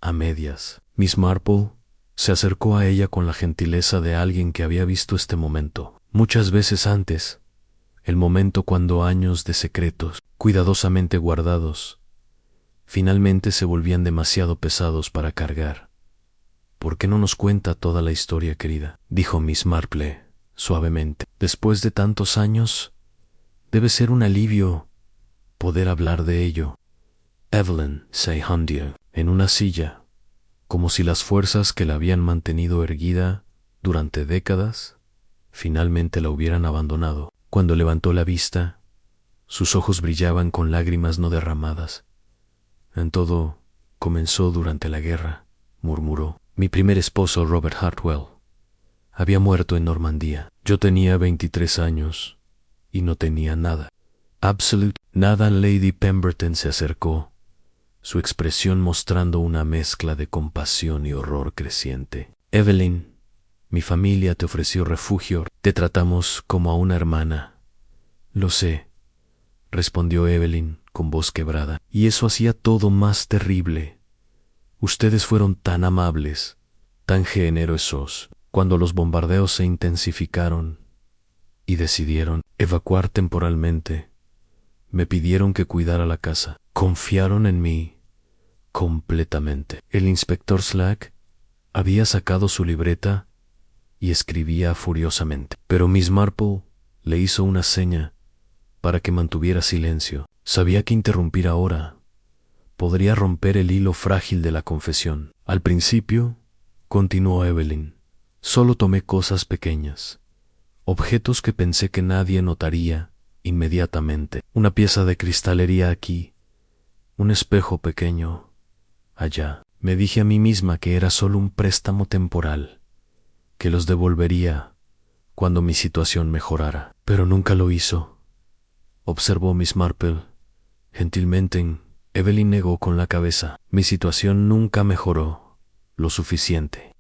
a medias. Miss Marple se acercó a ella con la gentileza de alguien que había visto este momento muchas veces antes, el momento cuando años de secretos, cuidadosamente guardados, finalmente se volvían demasiado pesados para cargar. ¿Por qué no nos cuenta toda la historia, querida?, dijo Miss Marple suavemente. Después de tantos años, debe ser un alivio poder hablar de ello. Evelyn se hundió en una silla, como si las fuerzas que la habían mantenido erguida durante décadas finalmente la hubieran abandonado. Cuando levantó la vista, sus ojos brillaban con lágrimas no derramadas. En todo comenzó durante la guerra, murmuró. Mi primer esposo, Robert Hartwell, había muerto en Normandía. Yo tenía 23 años y no tenía nada. Absolute nada. Lady Pemberton se acercó, su expresión mostrando una mezcla de compasión y horror creciente. Evelyn, mi familia te ofreció refugio. Te tratamos como a una hermana. Lo sé, respondió Evelyn con voz quebrada, y eso hacía todo más terrible. Ustedes fueron tan amables, tan generosos, cuando los bombardeos se intensificaron y decidieron evacuar temporalmente. Me pidieron que cuidara la casa. Confiaron en mí completamente. El inspector Slack había sacado su libreta y escribía furiosamente, pero Miss Marple le hizo una seña para que mantuviera silencio. Sabía que interrumpir ahora podría romper el hilo frágil de la confesión. Al principio, continuó Evelyn, solo tomé cosas pequeñas, objetos que pensé que nadie notaría inmediatamente. Una pieza de cristalería aquí, un espejo pequeño allá. Me dije a mí misma que era solo un préstamo temporal, que los devolvería cuando mi situación mejorara. Pero nunca lo hizo, observó Miss Marple gentilmente. Evelyn negó con la cabeza. Mi situación nunca mejoró lo suficiente.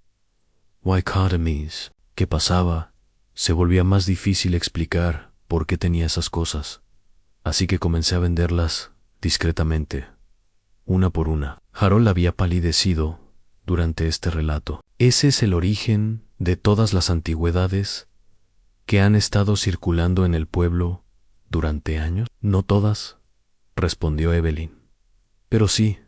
Dicotomies. ¿Qué pasaba? Se volvía más difícil explicar por qué tenía esas cosas, así que comencé a venderlas discretamente, una por una. Harold había palidecido durante este relato. Ese es el origen de todas las antigüedades que han estado circulando en el pueblo durante años. No todas, respondió Evelyn. Pero sí,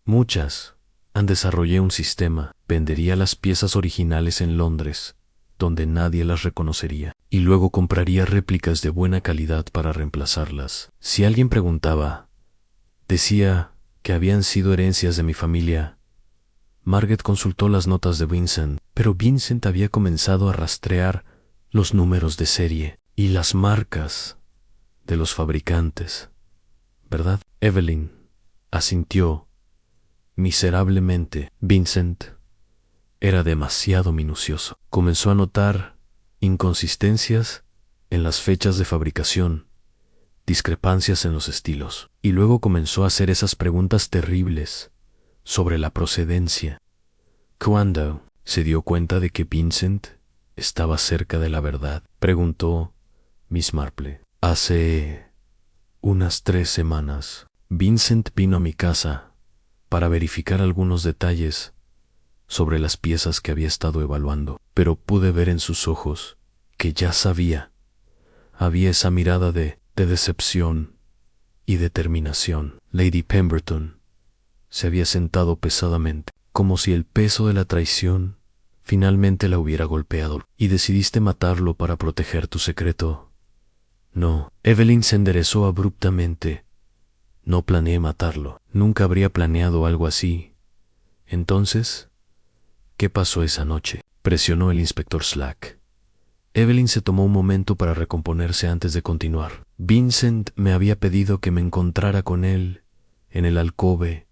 muchas. Desarrollé un sistema. Vendería las piezas originales en Londres, donde nadie las reconocería, y luego compraría réplicas de buena calidad para reemplazarlas. Si alguien preguntaba, decía que habían sido herencias de mi familia. Margaret consultó las notas de Vincent, pero Vincent había comenzado a rastrear los números de serie y las marcas de los fabricantes. ¿Verdad? Evelyn asintió miserablemente. Vincent era demasiado minucioso. Comenzó a notar inconsistencias en las fechas de fabricación, discrepancias en los estilos. Y luego comenzó a hacer esas preguntas terribles sobre la procedencia. ¿Cuándo se dio cuenta de que Vincent estaba cerca de la verdad?, preguntó Miss Marple. Hace unas 3 semanas. Vincent vino a mi casa para verificar algunos detalles sobre las piezas que había estado evaluando, pero pude ver en sus ojos que ya sabía. Había esa mirada de decepción y determinación. Lady Pemberton se había sentado pesadamente, como si el peso de la traición finalmente la hubiera golpeado. ¿Y decidiste matarlo para proteger tu secreto? No. Evelyn se enderezó abruptamente. No planeé matarlo. Nunca habría planeado algo así. Entonces, ¿qué pasó esa noche?, presionó el inspector Slack. Evelyn se tomó un momento para recomponerse antes de continuar. Vincent me había pedido que me encontrara con él en el alcove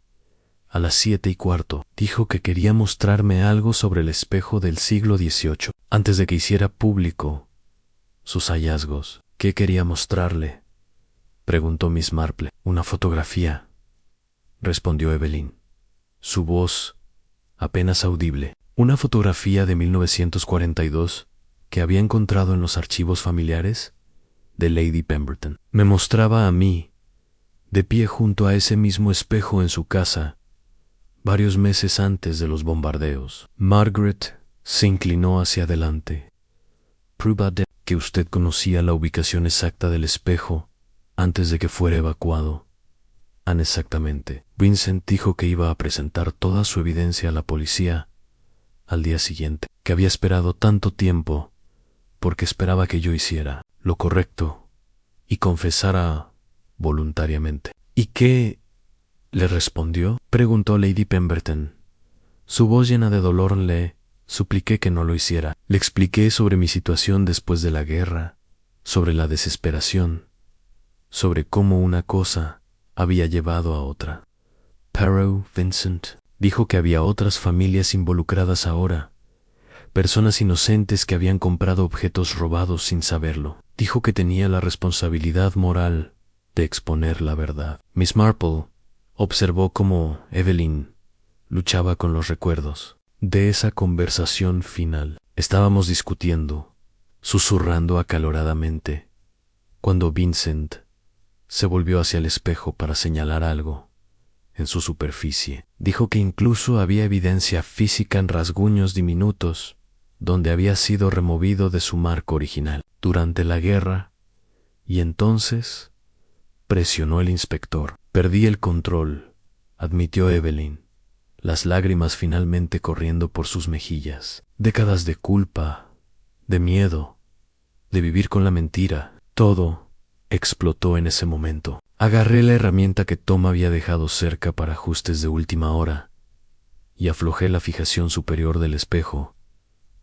a las 7:15. Dijo que quería mostrarme algo sobre el espejo del siglo XVIII, antes de que hiciera público sus hallazgos. ¿Qué quería mostrarle?, preguntó Miss Marple. Una fotografía, respondió Evelyn, su voz apenas audible. Una fotografía de 1942 que había encontrado en los archivos familiares de Lady Pemberton. Me mostraba a mí, de pie junto a ese mismo espejo en su casa, varios meses antes de los bombardeos. Margaret se inclinó hacia adelante. Prueba de que usted conocía la ubicación exacta del espejo antes de que fuera evacuado. Exactamente. Vincent dijo que iba a presentar toda su evidencia a la policía al día siguiente, que había esperado tanto tiempo porque esperaba que yo hiciera lo correcto y confesara voluntariamente. ¿Y qué le respondió?, preguntó Lady Pemberton. Su voz llena de dolor. Le supliqué que no lo hiciera. Le expliqué sobre mi situación después de la guerra, sobre la desesperación, sobre cómo una cosa había llevado a otra. Pero Vincent dijo que había otras familias involucradas ahora, personas inocentes que habían comprado objetos robados sin saberlo. Dijo que tenía la responsabilidad moral de exponer la verdad. Miss Marple observó cómo Evelyn luchaba con los recuerdos de esa conversación final. Estábamos discutiendo, susurrando acaloradamente, cuando Vincent se volvió hacia el espejo para señalar algo en su superficie. Dijo que incluso había evidencia física en rasguños diminutos donde había sido removido de su marco original durante la guerra, y entonces presionó el inspector. Perdí el control, admitió Evelyn, las lágrimas finalmente corriendo por sus mejillas. Décadas de culpa, de miedo, de vivir con la mentira, todo explotó en ese momento. Agarré la herramienta que Tom había dejado cerca para ajustes de última hora y aflojé la fijación superior del espejo,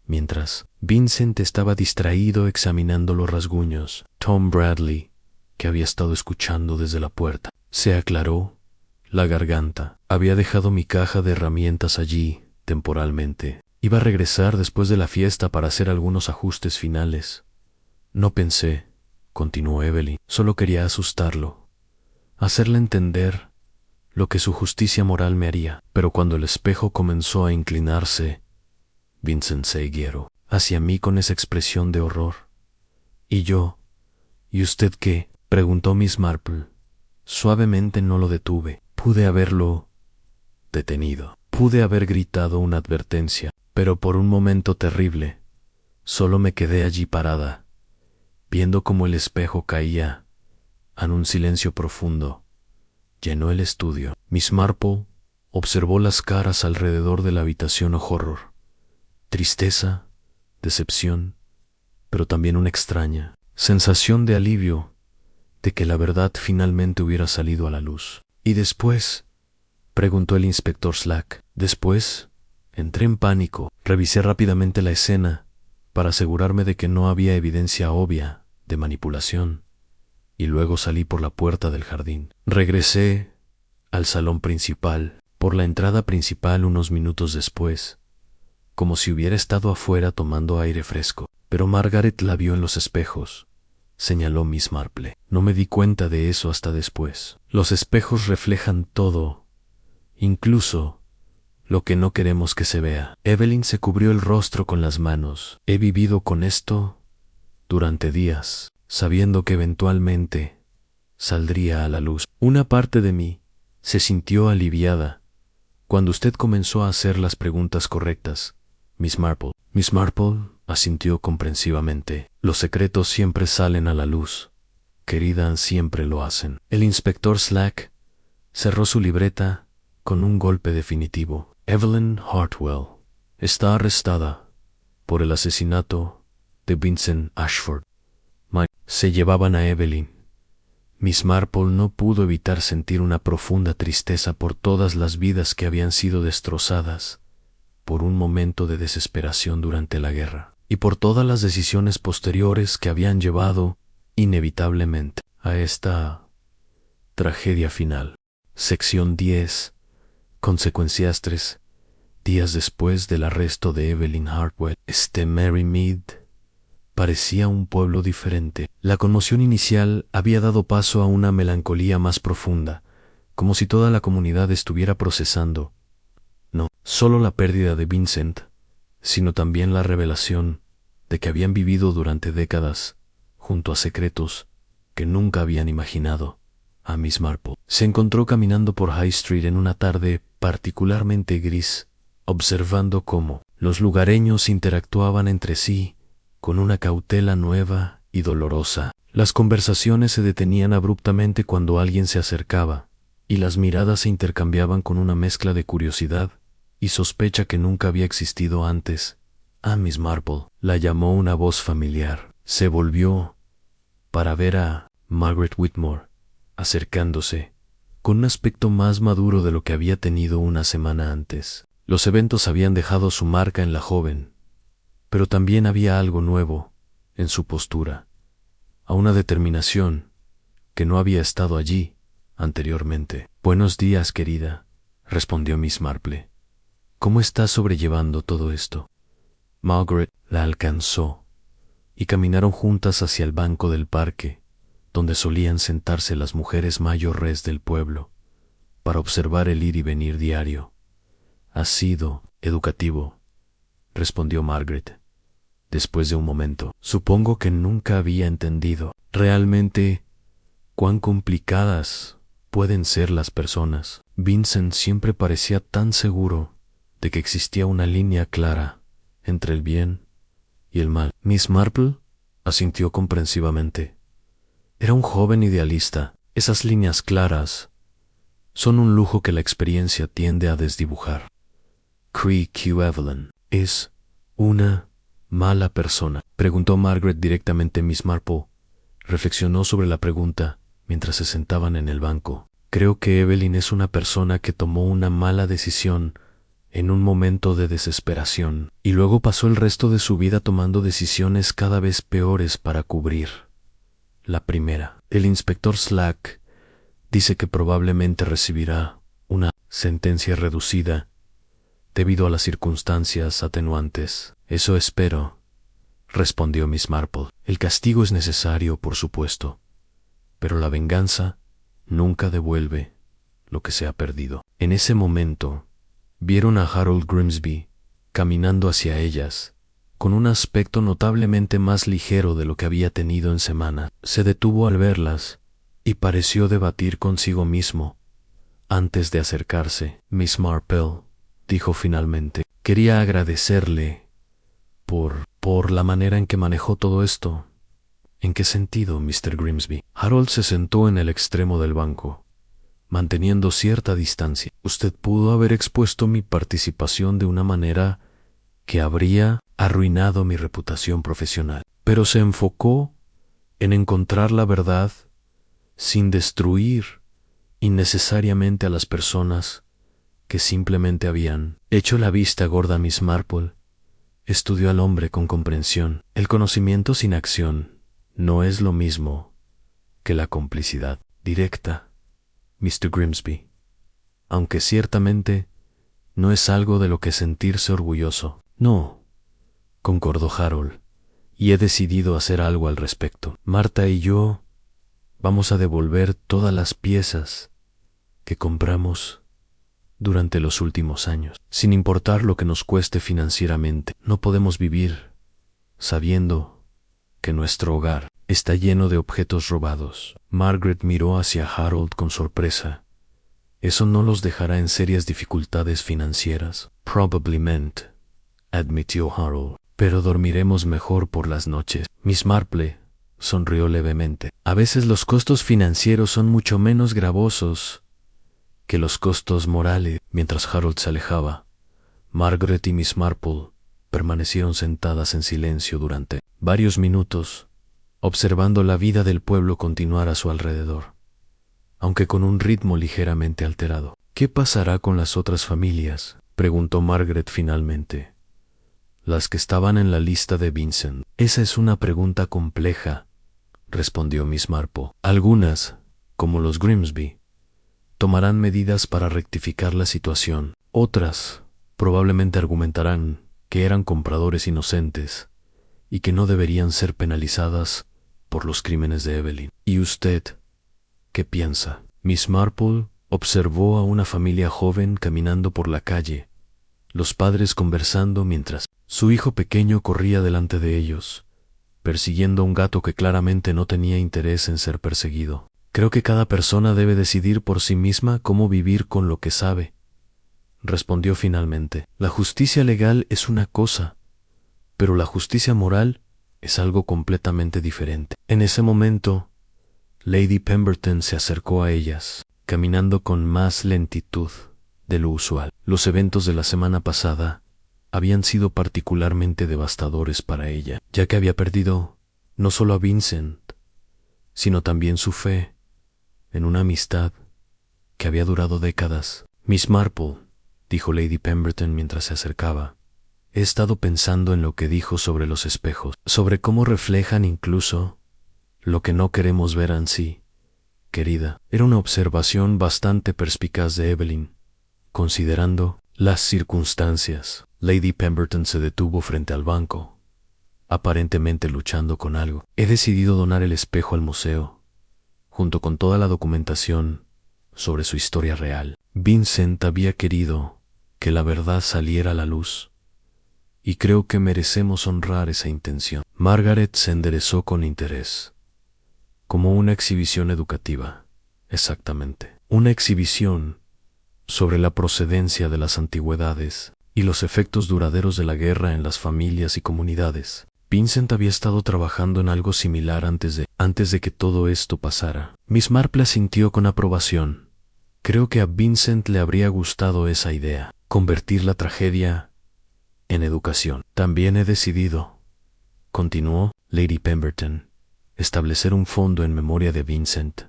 mientras Vincent estaba distraído examinando los rasguños. Tom Bradley, que había estado escuchando desde la puerta, se aclaró la garganta. Había dejado mi caja de herramientas allí temporalmente. Iba a regresar después de la fiesta para hacer algunos ajustes finales. No pensé, continuó Evelyn, solo quería asustarlo, hacerle entender lo que su justicia moral me haría. Pero cuando el espejo comenzó a inclinarse, Vincent se irguió hacia mí con esa expresión de horror. ¿Y yo? ¿Y usted qué?, preguntó Miss Marple. Suavemente no lo detuve. Pude haberlo detenido. Pude haber gritado una advertencia, pero por un momento terrible, solo me quedé allí parada, viendo cómo el espejo caía en un silencio profundo. Llenó el estudio. Miss Marple observó las caras alrededor de la habitación. Horror, tristeza, decepción, pero también una extraña sensación de alivio de que la verdad finalmente hubiera salido a la luz. ¿Y después?, preguntó el inspector Slack. Después, entré en pánico. Revisé rápidamente la escena para asegurarme de que no había evidencia obvia de manipulación, y luego salí por la puerta del jardín. Regresé al salón principal, por la entrada principal unos minutos después, como si hubiera estado afuera tomando aire fresco. Pero Margaret la vio en los espejos, señaló Miss Marple. No me di cuenta de eso hasta después. Los espejos reflejan todo, incluso lo que no queremos que se vea. Evelyn se cubrió el rostro con las manos. He vivido con esto durante días, sabiendo que eventualmente saldría a la luz. Una parte de mí se sintió aliviada cuando usted comenzó a hacer las preguntas correctas, Miss Marple. Miss Marple asintió comprensivamente. Los secretos siempre salen a la luz. Querida, siempre lo hacen. El inspector Slack cerró su libreta con un golpe definitivo. Evelyn Hartwell está arrestada por el asesinato de Vincent Ashford. Se llevaban a Evelyn. Miss Marple no pudo evitar sentir una profunda tristeza por todas las vidas que habían sido destrozadas por un momento de desesperación durante la guerra, y por todas las decisiones posteriores que habían llevado inevitablemente a esta tragedia final. Sección 10. Consecuencias 3 días después del arresto de Evelyn Hartwell. Mary Mead parecía un pueblo diferente. La conmoción inicial había dado paso a una melancolía más profunda, como si toda la comunidad estuviera procesando no solo la pérdida de Vincent, sino también la revelación de que habían vivido durante décadas junto a secretos que nunca habían imaginado. A Miss Marple se encontró caminando por High Street en una tarde particularmente gris, observando cómo los lugareños interactuaban entre sí con una cautela nueva y dolorosa. Las conversaciones se detenían abruptamente cuando alguien se acercaba, y las miradas se intercambiaban con una mezcla de curiosidad y sospecha que nunca había existido antes. A Miss Marple la llamó una voz familiar. Se volvió para ver a Margaret Whitmore acercándose, con un aspecto más maduro de lo que había tenido una semana antes. Los eventos habían dejado su marca en la joven, pero también había algo nuevo en su postura, a una determinación que no había estado allí anteriormente. Buenos días, querida, respondió Miss Marple. ¿Cómo estás sobrellevando todo esto? Margaret la alcanzó y caminaron juntas hacia el banco del parque, donde solían sentarse las mujeres mayores del pueblo para observar el ir y venir diario. Ha sido educativo, respondió Margaret, después de un momento. Supongo que nunca había entendido realmente cuán complicadas pueden ser las personas. Vincent siempre parecía tan seguro de que existía una línea clara entre el bien y el mal. Miss Marple asintió comprensivamente. Era un joven idealista. Esas líneas claras son un lujo que la experiencia tiende a desdibujar. Evelyn es una mala persona, preguntó Margaret directamente. Miss Marple reflexionó sobre la pregunta mientras se sentaban en el banco. Creo que Evelyn es una persona que tomó una mala decisión en un momento de desesperación, y luego pasó el resto de su vida tomando decisiones cada vez peores para cubrir la primera. El inspector Slack dice que probablemente recibirá una sentencia reducida debido a las circunstancias atenuantes. Eso espero, respondió Miss Marple. El castigo es necesario, por supuesto, pero la venganza nunca devuelve lo que se ha perdido. En ese momento, vieron a Harold Grimsby caminando hacia ellas, con un aspecto notablemente más ligero de lo que había tenido en semana. Se detuvo al verlas y pareció debatir consigo mismo antes de acercarse. Miss Marple, dijo finalmente, quería agradecerle por la manera en que manejó todo esto. ¿En qué sentido, Mr. Grimsby? Harold se sentó en el extremo del banco, manteniendo cierta distancia. Usted pudo haber expuesto mi participación de una manera que habría arruinado mi reputación profesional, pero se enfocó en encontrar la verdad sin destruir innecesariamente a las personas que simplemente habían hecho la vista gorda. Miss Marple estudió al hombre con comprensión. El conocimiento sin acción no es lo mismo que la complicidad directa, Mr. Grimsby, aunque ciertamente no es algo de lo que sentirse orgulloso. No, concordó Harold, y he decidido hacer algo al respecto. Marta y yo vamos a devolver todas las piezas que compramos durante los últimos años, sin importar lo que nos cueste financieramente. No podemos vivir sabiendo que nuestro hogar está lleno de objetos robados. Margaret miró hacia Harold con sorpresa. ¿Eso no los dejará en serias dificultades financieras? Probablemente, admitió Harold, pero dormiremos mejor por las noches. Miss Marple sonrió levemente. A veces los costos financieros son mucho menos gravosos que los costos morales. Mientras Harold se alejaba, Margaret y Miss Marple permanecieron sentadas en silencio durante varios minutos, observando la vida del pueblo continuar a su alrededor, aunque con un ritmo ligeramente alterado. ¿Qué pasará con las otras familias?, preguntó Margaret finalmente. Las que estaban en la lista de Vincent. Esa es una pregunta compleja, respondió Miss Marple. Algunas, como los Grimsby, tomarán medidas para rectificar la situación. Otras probablemente argumentarán que eran compradores inocentes y que no deberían ser penalizadas por los crímenes de Evelyn. ¿Y usted qué piensa? Miss Marple observó a una familia joven caminando por la calle, los padres conversando mientras su hijo pequeño corría delante de ellos, persiguiendo a un gato que claramente no tenía interés en ser perseguido. Creo que cada persona debe decidir por sí misma cómo vivir con lo que sabe, respondió finalmente. La justicia legal es una cosa, pero la justicia moral es algo completamente diferente. En ese momento, Lady Pemberton se acercó a ellas, caminando con más lentitud de lo usual. Los eventos de la semana pasada habían sido particularmente devastadores para ella, ya que había perdido no solo a Vincent, sino también su fe en una amistad que había durado décadas. Miss Marple, dijo Lady Pemberton mientras se acercaba, he estado pensando en lo que dijo sobre los espejos, sobre cómo reflejan incluso lo que no queremos ver en sí. Querida, era una observación bastante perspicaz de Evelyn, considerando las circunstancias. Lady Pemberton se detuvo frente al banco, aparentemente luchando con algo. He decidido donar el espejo al museo, junto con toda la documentación sobre su historia real. Vincent había querido que la verdad saliera a la luz, y creo que merecemos honrar esa intención. Margaret se enderezó con interés. Como una exhibición educativa. Exactamente. Una exhibición sobre la procedencia de las antigüedades y los efectos duraderos de la guerra en las familias y comunidades. Vincent había estado trabajando en algo similar antes de que todo esto pasara. Miss Marple asintió con aprobación. Creo que a Vincent le habría gustado esa idea, convertir la tragedia en educación. También he decidido, continuó Lady Pemberton, establecer un fondo en memoria de Vincent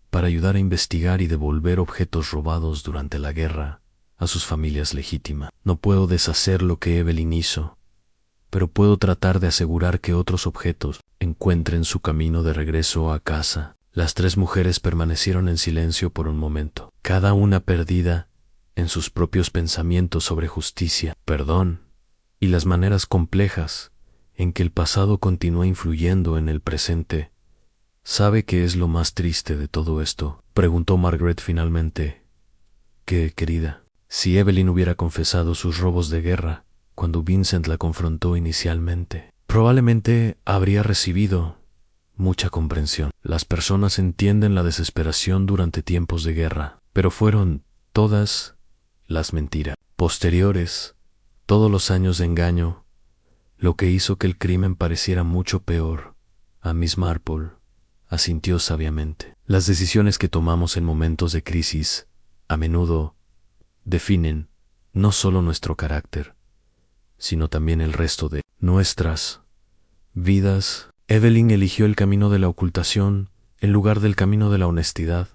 para ayudar a investigar y devolver objetos robados durante la guerra a sus familias legítimas. No puedo deshacer lo que Evelyn hizo, pero puedo tratar de asegurar que otros objetos encuentren su camino de regreso a casa. Las tres mujeres permanecieron en silencio por un momento, cada una perdida en sus propios pensamientos sobre justicia, perdón y las maneras complejas en que el pasado continúa influyendo en el presente. ¿Sabe qué es lo más triste de todo esto?, preguntó Margaret finalmente. ¿Qué, querida? Si Evelyn hubiera confesado sus robos de guerra cuando Vincent la confrontó inicialmente, probablemente habría recibido mucha comprensión. Las personas entienden la desesperación durante tiempos de guerra, pero fueron todas las mentiras posteriores, todos los años de engaño, lo que hizo que el crimen pareciera mucho peor. A Miss Marple asintió sabiamente. Las decisiones que tomamos en momentos de crisis a menudo definen no solo nuestro carácter, sino también el resto de nuestras vidas. Evelyn eligió el camino de la ocultación en lugar del camino de la honestidad,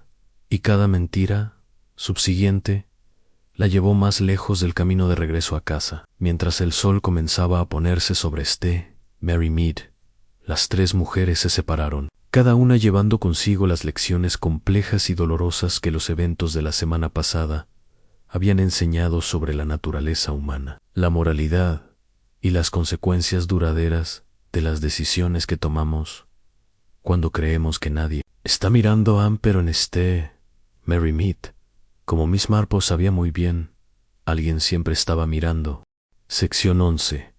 y cada mentira subsiguiente la llevó más lejos del camino de regreso a casa. Mientras el sol comenzaba a ponerse sobre Mary Mead, las tres mujeres se separaron, cada una llevando consigo las lecciones complejas y dolorosas que los eventos de la semana pasada habían enseñado sobre la naturaleza humana, la moralidad y las consecuencias duraderas de las decisiones que tomamos cuando creemos que nadie está mirando. Pero en Mary Mead, como Miss Marple sabía muy bien, alguien siempre estaba mirando. Sección 11.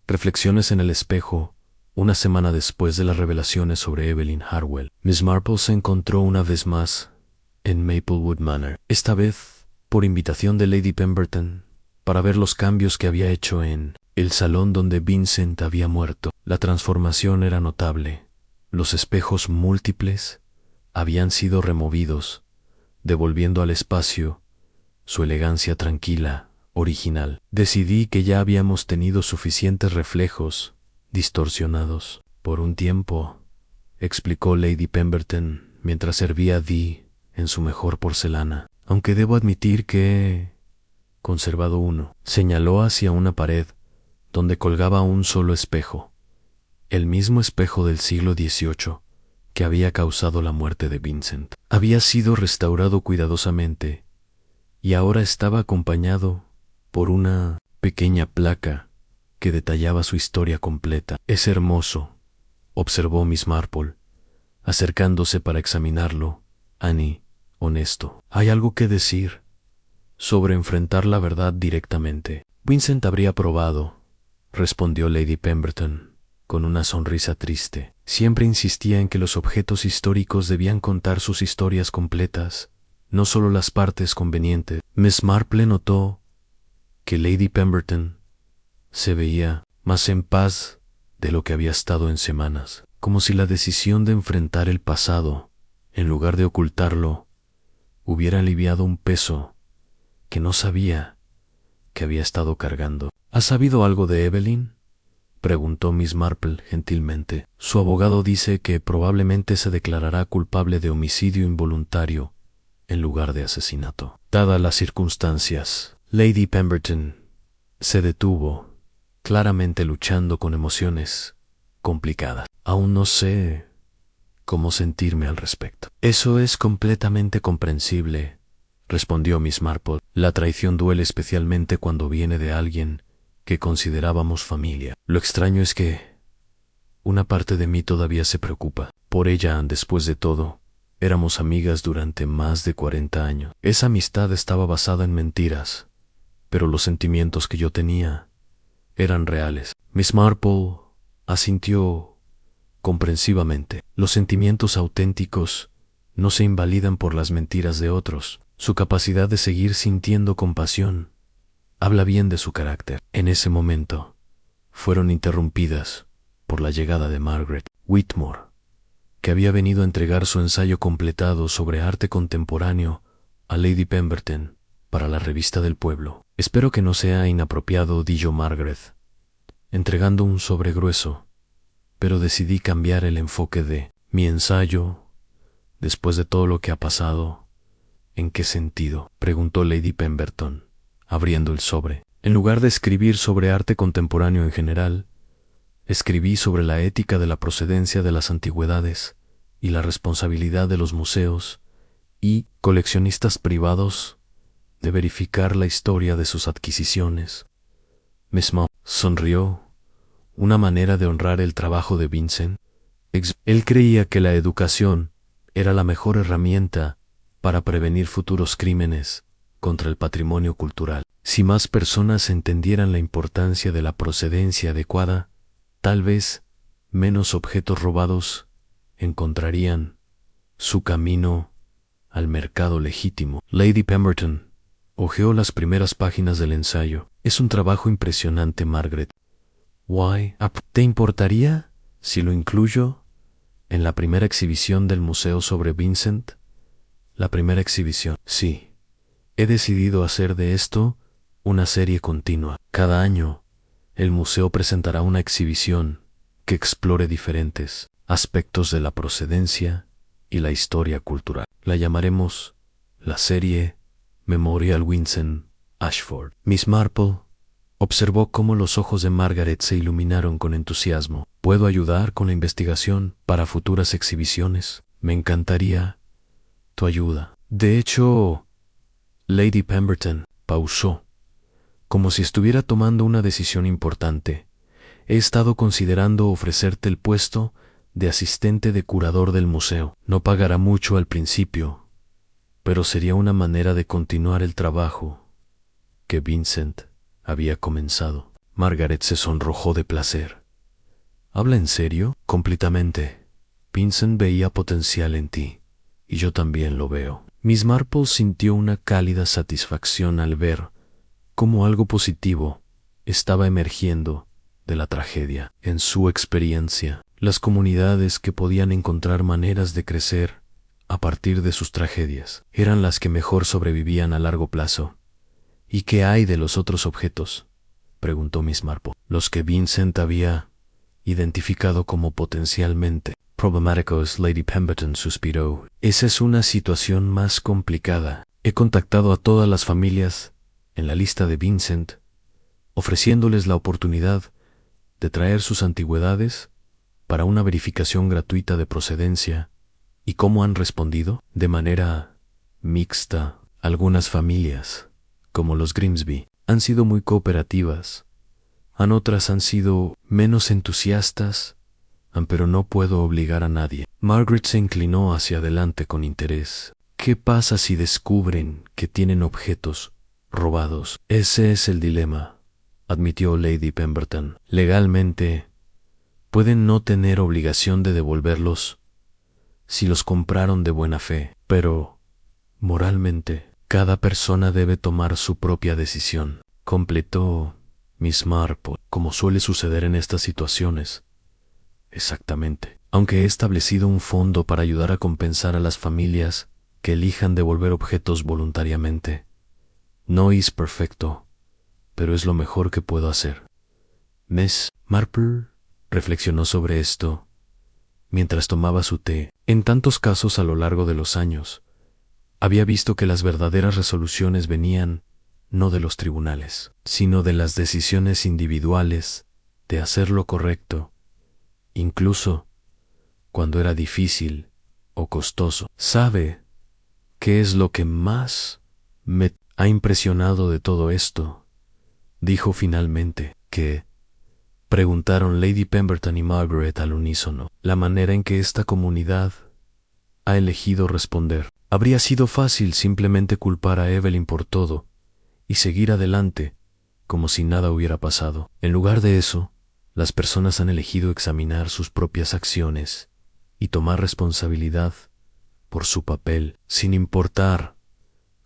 Reflexiones en el espejo. Una semana después de las revelaciones sobre Evelyn Harwell, Miss Marple se encontró una vez más en Maplewood Manor, esta vez por invitación de Lady Pemberton, para ver los cambios que había hecho en el salón donde Vincent había muerto. La transformación era notable. Los espejos múltiples habían sido removidos, devolviendo al espacio su elegancia tranquila, original. Decidí que ya habíamos tenido suficientes reflejos distorsionados. Por un tiempo, explicó Lady Pemberton mientras servía Dee en su mejor porcelana, aunque debo admitir que he conservado uno. Señaló hacia una pared donde colgaba un solo espejo, el mismo espejo del siglo XVIII que había causado la muerte de Vincent. Había sido restaurado cuidadosamente y ahora estaba acompañado por una pequeña placa que detallaba su historia completa. Es hermoso, observó Miss Marple, acercándose para examinarlo. Annie, honesto. Hay algo que decir sobre enfrentar la verdad directamente. Vincent habría probado, respondió Lady Pemberton, con una sonrisa triste. Siempre insistía en que los objetos históricos debían contar sus historias completas, no solo las partes convenientes. Miss Marple notó que Lady Pemberton se veía más en paz de lo que había estado en semanas, como si la decisión de enfrentar el pasado, en lugar de ocultarlo, hubiera aliviado un peso que no sabía que había estado cargando. ¿Has sabido algo de Evelyn?, preguntó Miss Marple gentilmente. Su abogado dice que probablemente se declarará culpable de homicidio involuntario en lugar de asesinato. Dadas las circunstancias, Lady Pemberton se detuvo, claramente luchando con emociones complicadas. Aún no sé cómo sentirme al respecto. Eso es completamente comprensible, respondió Miss Marple. La traición duele especialmente cuando viene de alguien que considerábamos familia. Lo extraño es que una parte de mí todavía se preocupa por ella. Después de todo, éramos amigas durante más de 40 años. Esa amistad estaba basada en mentiras, pero los sentimientos que yo tenía eran reales. Miss Marple asintió comprensivamente. Los sentimientos auténticos no se invalidan por las mentiras de otros. Su capacidad de seguir sintiendo compasión habla bien de su carácter. En ese momento, fueron interrumpidas por la llegada de Margaret Whitmore, que había venido a entregar su ensayo completado sobre arte contemporáneo a Lady Pemberton para la revista del pueblo. Espero que no sea inapropiado, dijo Margaret, entregando un sobre grueso, pero decidí cambiar el enfoque de mi ensayo después de todo lo que ha pasado. ¿En qué sentido?, preguntó Lady Pemberton, abriendo el sobre. En lugar de escribir sobre arte contemporáneo en general, escribí sobre la ética de la procedencia de las antigüedades y la responsabilidad de los museos y coleccionistas privados de verificar la historia de sus adquisiciones. Miss Marple sonrió, una manera de honrar el trabajo de Vincent. Él creía que la educación era la mejor herramienta para prevenir futuros crímenes contra el patrimonio cultural. Si más personas entendieran la importancia de la procedencia adecuada, tal vez menos objetos robados encontrarían su camino al mercado legítimo. Lady Pemberton hojeó las primeras páginas del ensayo. Es un trabajo impresionante, Margaret. ¿Te importaría si lo incluyo en la primera exhibición del museo sobre Vincent? La primera exhibición. Sí. He decidido hacer de esto una serie continua. Cada año, el museo presentará una exhibición que explore diferentes aspectos de la procedencia y la historia cultural. La llamaremos la serie Memorial Vincent Ashford. Miss Marple observó cómo los ojos de Margaret se iluminaron con entusiasmo. ¿Puedo ayudar con la investigación para futuras exhibiciones? Me encantaría tu ayuda. De hecho, Lady Pemberton pausó, como si estuviera tomando una decisión importante. He estado considerando ofrecerte el puesto de asistente de curador del museo. No pagará mucho al principio, pero sería una manera de continuar el trabajo que Vincent había comenzado. Margaret se sonrojó de placer. ¿Habla en serio? Completamente. Vincent veía potencial en ti, y yo también lo veo. Miss Marple sintió una cálida satisfacción al ver cómo algo positivo estaba emergiendo de la tragedia. En su experiencia, las comunidades que podían encontrar maneras de crecer a partir de sus tragedias eran las que mejor sobrevivían a largo plazo. ¿Y qué hay de los otros objetos?, preguntó Miss Marple. Los que Vincent había identificado como potencialmente problemáticos. Lady Pemberton suspiró. Esa es una situación más complicada. He contactado a todas las familias en la lista de Vincent, ofreciéndoles la oportunidad de traer sus antigüedades para una verificación gratuita de procedencia. ¿Y cómo han respondido? De manera mixta. Algunas familias, como los Grimsby, han sido muy cooperativas. Otras han sido menos entusiastas, pero no puedo obligar a nadie. Margaret se inclinó hacia adelante con interés. ¿Qué pasa si descubren que tienen objetos robados? Ese es el dilema, admitió Lady Pemberton. Legalmente, pueden no tener obligación de devolverlos si los compraron de buena fe, pero moralmente, cada persona debe tomar su propia decisión, completó Miss Marple. Como suele suceder en estas situaciones. Exactamente. Aunque he establecido un fondo para ayudar a compensar a las familias que elijan devolver objetos voluntariamente. No es perfecto, pero es lo mejor que puedo hacer. Miss Marple reflexionó sobre esto mientras tomaba su té. En tantos casos a lo largo de los años, había visto que las verdaderas resoluciones venían no de los tribunales, sino de las decisiones individuales de hacer lo correcto, incluso cuando era difícil o costoso. ¿Sabe qué es lo que más me ha impresionado de todo esto?, dijo finalmente. ¿Qué?, preguntaron Lady Pemberton y Margaret al unísono. La manera en que esta comunidad ha elegido responder. Habría sido fácil simplemente culpar a Evelyn por todo y seguir adelante como si nada hubiera pasado. En lugar de eso, las personas han elegido examinar sus propias acciones y tomar responsabilidad por su papel, sin importar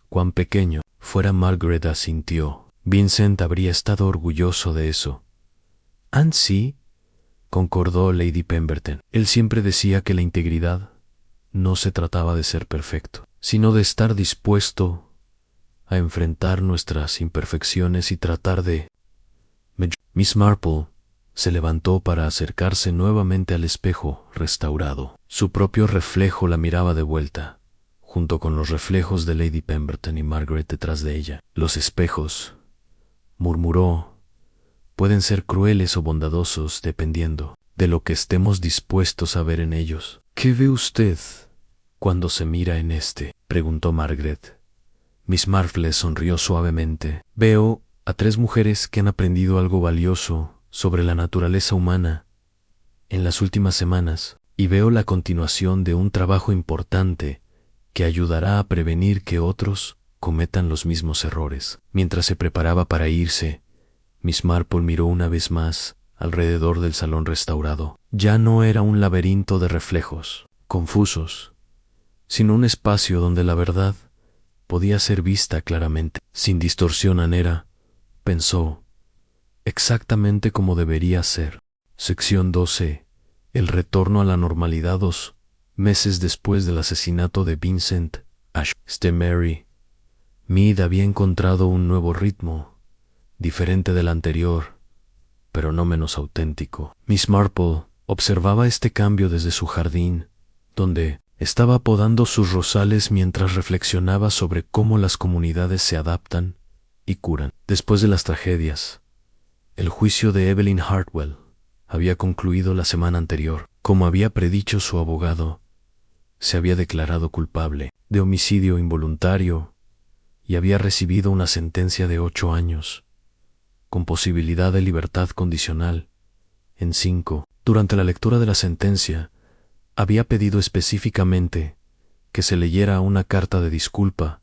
cuán pequeño fuera. Margaret asintió. Vincent habría estado orgulloso de eso. Sí, concordó Lady Pemberton. Él siempre decía que la integridad no se trataba de ser perfecto, sino de estar dispuesto a enfrentar nuestras imperfecciones y tratar de... Miss Marple se levantó para acercarse nuevamente al espejo restaurado. Su propio reflejo la miraba de vuelta, junto con los reflejos de Lady Pemberton y Margaret detrás de ella. Los espejos, murmuró, pueden ser crueles o bondadosos dependiendo de lo que estemos dispuestos a ver en ellos. ¿Qué ve usted cuando se mira en este?, preguntó Margaret. Miss Marple sonrió suavemente. Veo a 3 mujeres que han aprendido algo valioso sobre la naturaleza humana en las últimas semanas, y veo la continuación de un trabajo importante que ayudará a prevenir que otros cometan los mismos errores. Mientras se preparaba para irse, Miss Marple miró una vez más alrededor del salón restaurado. Ya no era un laberinto de reflejos confusos, sino un espacio donde la verdad podía ser vista claramente, sin distorsión. Era, pensó, exactamente como debería ser. Sección 12. El retorno a la normalidad 2 meses después del asesinato de Vincent Mary Mead había encontrado un nuevo ritmo, diferente del anterior, pero no menos auténtico. Miss Marple observaba este cambio desde su jardín, donde estaba podando sus rosales mientras reflexionaba sobre cómo las comunidades se adaptan y curan. Después de las tragedias, el juicio de Evelyn Hartwell había concluido la semana anterior. Como había predicho su abogado, se había declarado culpable de homicidio involuntario y había recibido una sentencia de 8 años, con posibilidad de libertad condicional en 5. Durante la lectura de la sentencia, había pedido específicamente que se leyera una carta de disculpa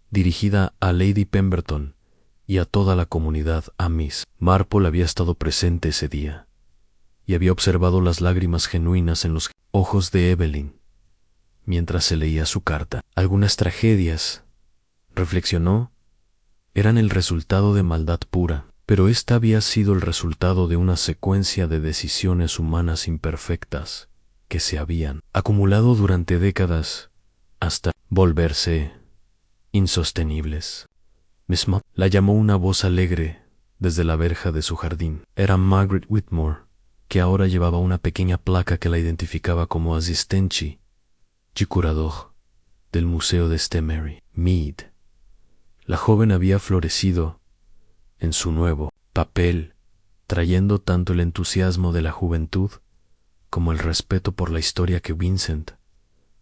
dirigida a Lady Pemberton y a toda la comunidad Miss Marple había estado presente ese día y había observado las lágrimas genuinas en los ojos de Evelyn mientras se leía su carta. Algunas tragedias, reflexionó, eran el resultado de maldad pura, pero esta había sido el resultado de una secuencia de decisiones humanas imperfectas que se habían acumulado durante décadas hasta volverse insostenibles. Miss Marple la llamó una voz alegre desde la verja de su jardín. Era Margaret Whitmore, que ahora llevaba una pequeña placa que la identificaba como asistente y curador del Museo de St. Mary Mead. La joven había florecido en su nuevo papel, trayendo tanto el entusiasmo de la juventud como el respeto por la historia que Vincent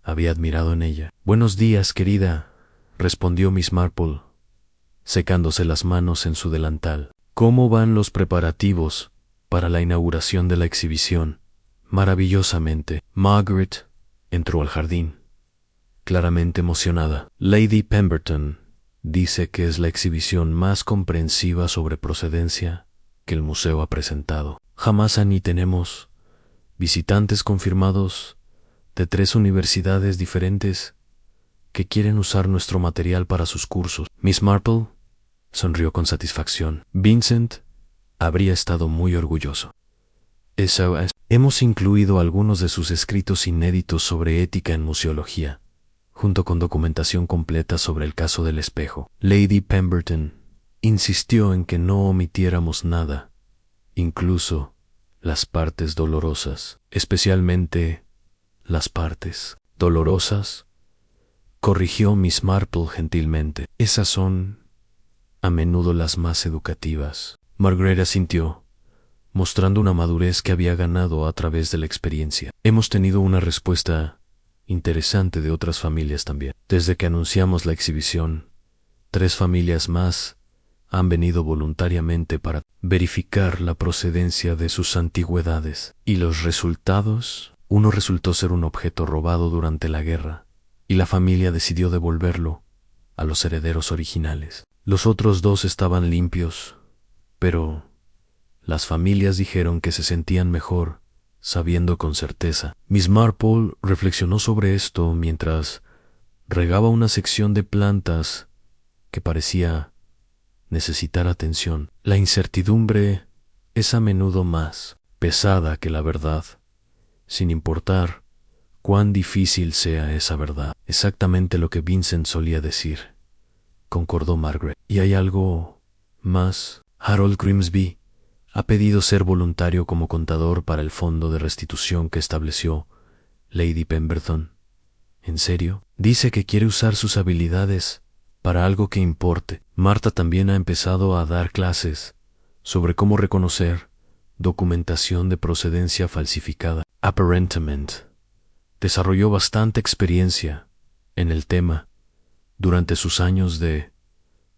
había admirado en ella. «Buenos días, querida», respondió Miss Marple, secándose las manos en su delantal. «¿Cómo van los preparativos para la inauguración de la exhibición?» «Maravillosamente». Margaret entró al jardín, claramente emocionada. «Lady Pemberton dice que es la exhibición más comprensiva sobre procedencia que el museo ha presentado. Jamás ni tenemos visitantes confirmados de 3 universidades diferentes que quieren usar nuestro material para sus cursos». Miss Marple sonrió con satisfacción. Vincent habría estado muy orgulloso. «Eso es. Hemos incluido algunos de sus escritos inéditos sobre ética en museología, junto con documentación completa sobre el caso del espejo». Lady Pemberton insistió en que no omitiéramos nada, incluso las partes dolorosas, especialmente las partes dolorosas, corrigió Miss Marple gentilmente. «Esas son a menudo las más educativas». Margaret asintió, mostrando una madurez que había ganado a través de la experiencia. «Hemos tenido una respuesta interesante de otras familias también. Desde que anunciamos la exhibición, 3 familias más han venido voluntariamente para verificar la procedencia de sus antigüedades. ¿Y los resultados? Uno resultó ser un objeto robado durante la guerra, y la familia decidió devolverlo a los herederos originales. Los otros 2 estaban limpios, pero las familias dijeron que se sentían mejor sabiendo con certeza». Miss Marple reflexionó sobre esto mientras regaba una sección de plantas que parecía necesitar atención. «La incertidumbre es a menudo más pesada que la verdad, sin importar cuán difícil sea esa verdad». «Exactamente lo que Vincent solía decir», concordó Margaret. «Y hay algo más. Harold Grimsby ha pedido ser voluntario como contador para el fondo de restitución que estableció Lady Pemberton». «¿En serio?» «Dice que quiere usar sus habilidades para algo que importe». Marta también ha empezado a dar clases sobre cómo reconocer documentación de procedencia falsificada. Aparentemente, desarrolló bastante experiencia en el tema durante sus años de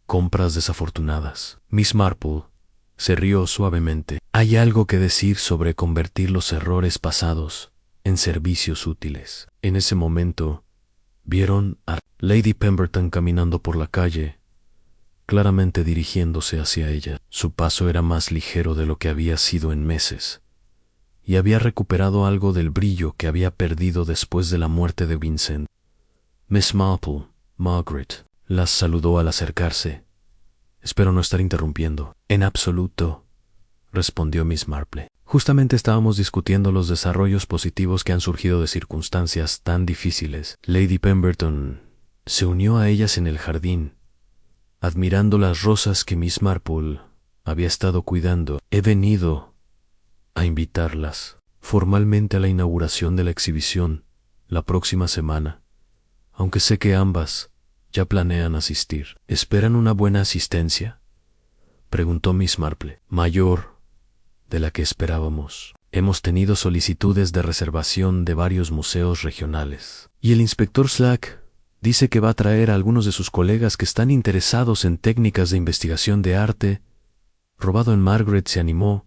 compras desafortunadas. Miss Marple se rió suavemente. «Hay algo que decir sobre convertir los errores pasados en servicios útiles». En ese momento, vieron a Lady Pemberton caminando por la calle, claramente dirigiéndose hacia ella. Su paso era más ligero de lo que había sido en meses, y había recuperado algo del brillo que había perdido después de la muerte de Vincent. Miss Marple, Margaret, las saludó al acercarse. «Espero no estar interrumpiendo». «En absoluto», respondió Miss Marple. «Justamente estábamos discutiendo los desarrollos positivos que han surgido de circunstancias tan difíciles». Lady Pemberton se unió a ellas en el jardín, admirando las rosas que Miss Marple había estado cuidando. «He venido a invitarlas formalmente a la inauguración de la exhibición la próxima semana, aunque sé que ambas ya planean asistir». «¿Esperan una buena asistencia?», preguntó Miss Marple. «Mayor de la que esperábamos. Hemos tenido solicitudes de reservación de varios museos regionales. Y el inspector Slack dice que va a traer a algunos de sus colegas que están interesados en técnicas de investigación de arte». Robado en Margaret se animó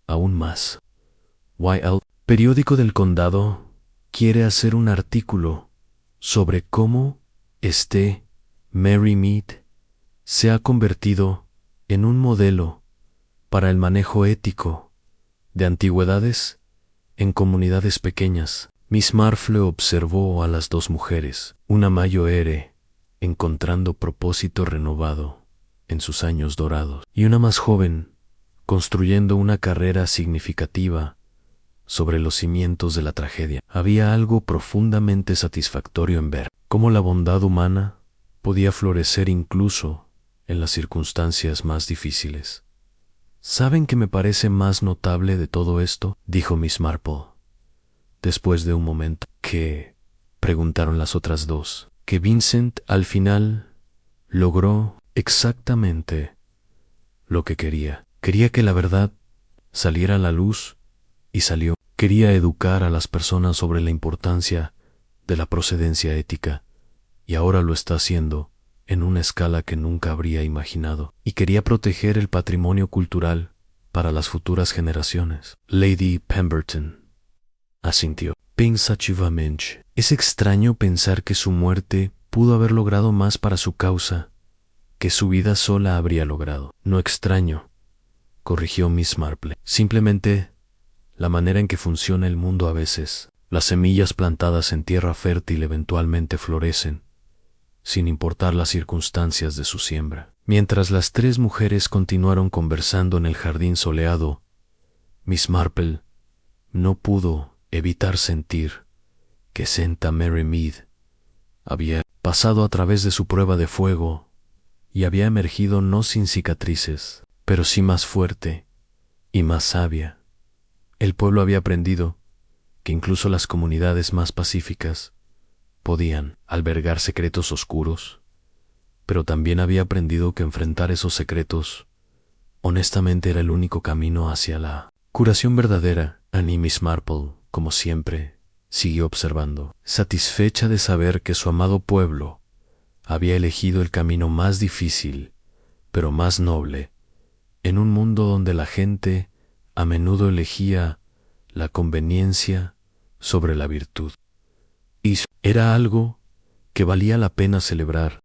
aún más. YL, periódico del condado, quiere hacer un artículo sobre cómo Mary Mead se ha convertido en un modelo para el manejo ético de antigüedades en comunidades pequeñas. Miss Marple observó a las dos mujeres, una mayor encontrando propósito renovado en sus años dorados, y una más joven, construyendo una carrera significativa sobre los cimientos de la tragedia. Había algo profundamente satisfactorio en ver cómo la bondad humana podía florecer incluso en las circunstancias más difíciles. ¿Saben qué me parece más notable de todo esto?, dijo Miss Marple, después de un momento. ¿Qué?, preguntaron las otras dos. Que Vincent al final logró exactamente lo que quería. Quería que la verdad saliera a la luz y salió. Quería educar a las personas sobre la importancia de la procedencia ética y ahora lo está haciendo en una escala que nunca habría imaginado. Y quería proteger el patrimonio cultural para las futuras generaciones. Lady Pemberton asintió pensativamente. Es extraño pensar que su muerte pudo haber logrado más para su causa que su vida sola habría logrado. No extraño, corrigió Miss Marple. Simplemente la manera en que funciona el mundo a veces. Las semillas plantadas en tierra fértil eventualmente florecen, sin importar las circunstancias de su siembra. Mientras las tres mujeres continuaron conversando en el jardín soleado, Miss Marple no pudo evitar sentir que Mary Mead había pasado a través de su prueba de fuego y había emergido no sin cicatrices, pero sí más fuerte y más sabia. El pueblo había aprendido que incluso las comunidades más pacíficas podían albergar secretos oscuros, pero también había aprendido que enfrentar esos secretos honestamente era el único camino hacia la curación verdadera. Annie Miss Marple, como siempre, siguió observando, satisfecha de saber que su amado pueblo había elegido el camino más difícil, pero más noble, en un mundo donde la gente a menudo elegía la conveniencia sobre la virtud. Y era algo que valía la pena celebrar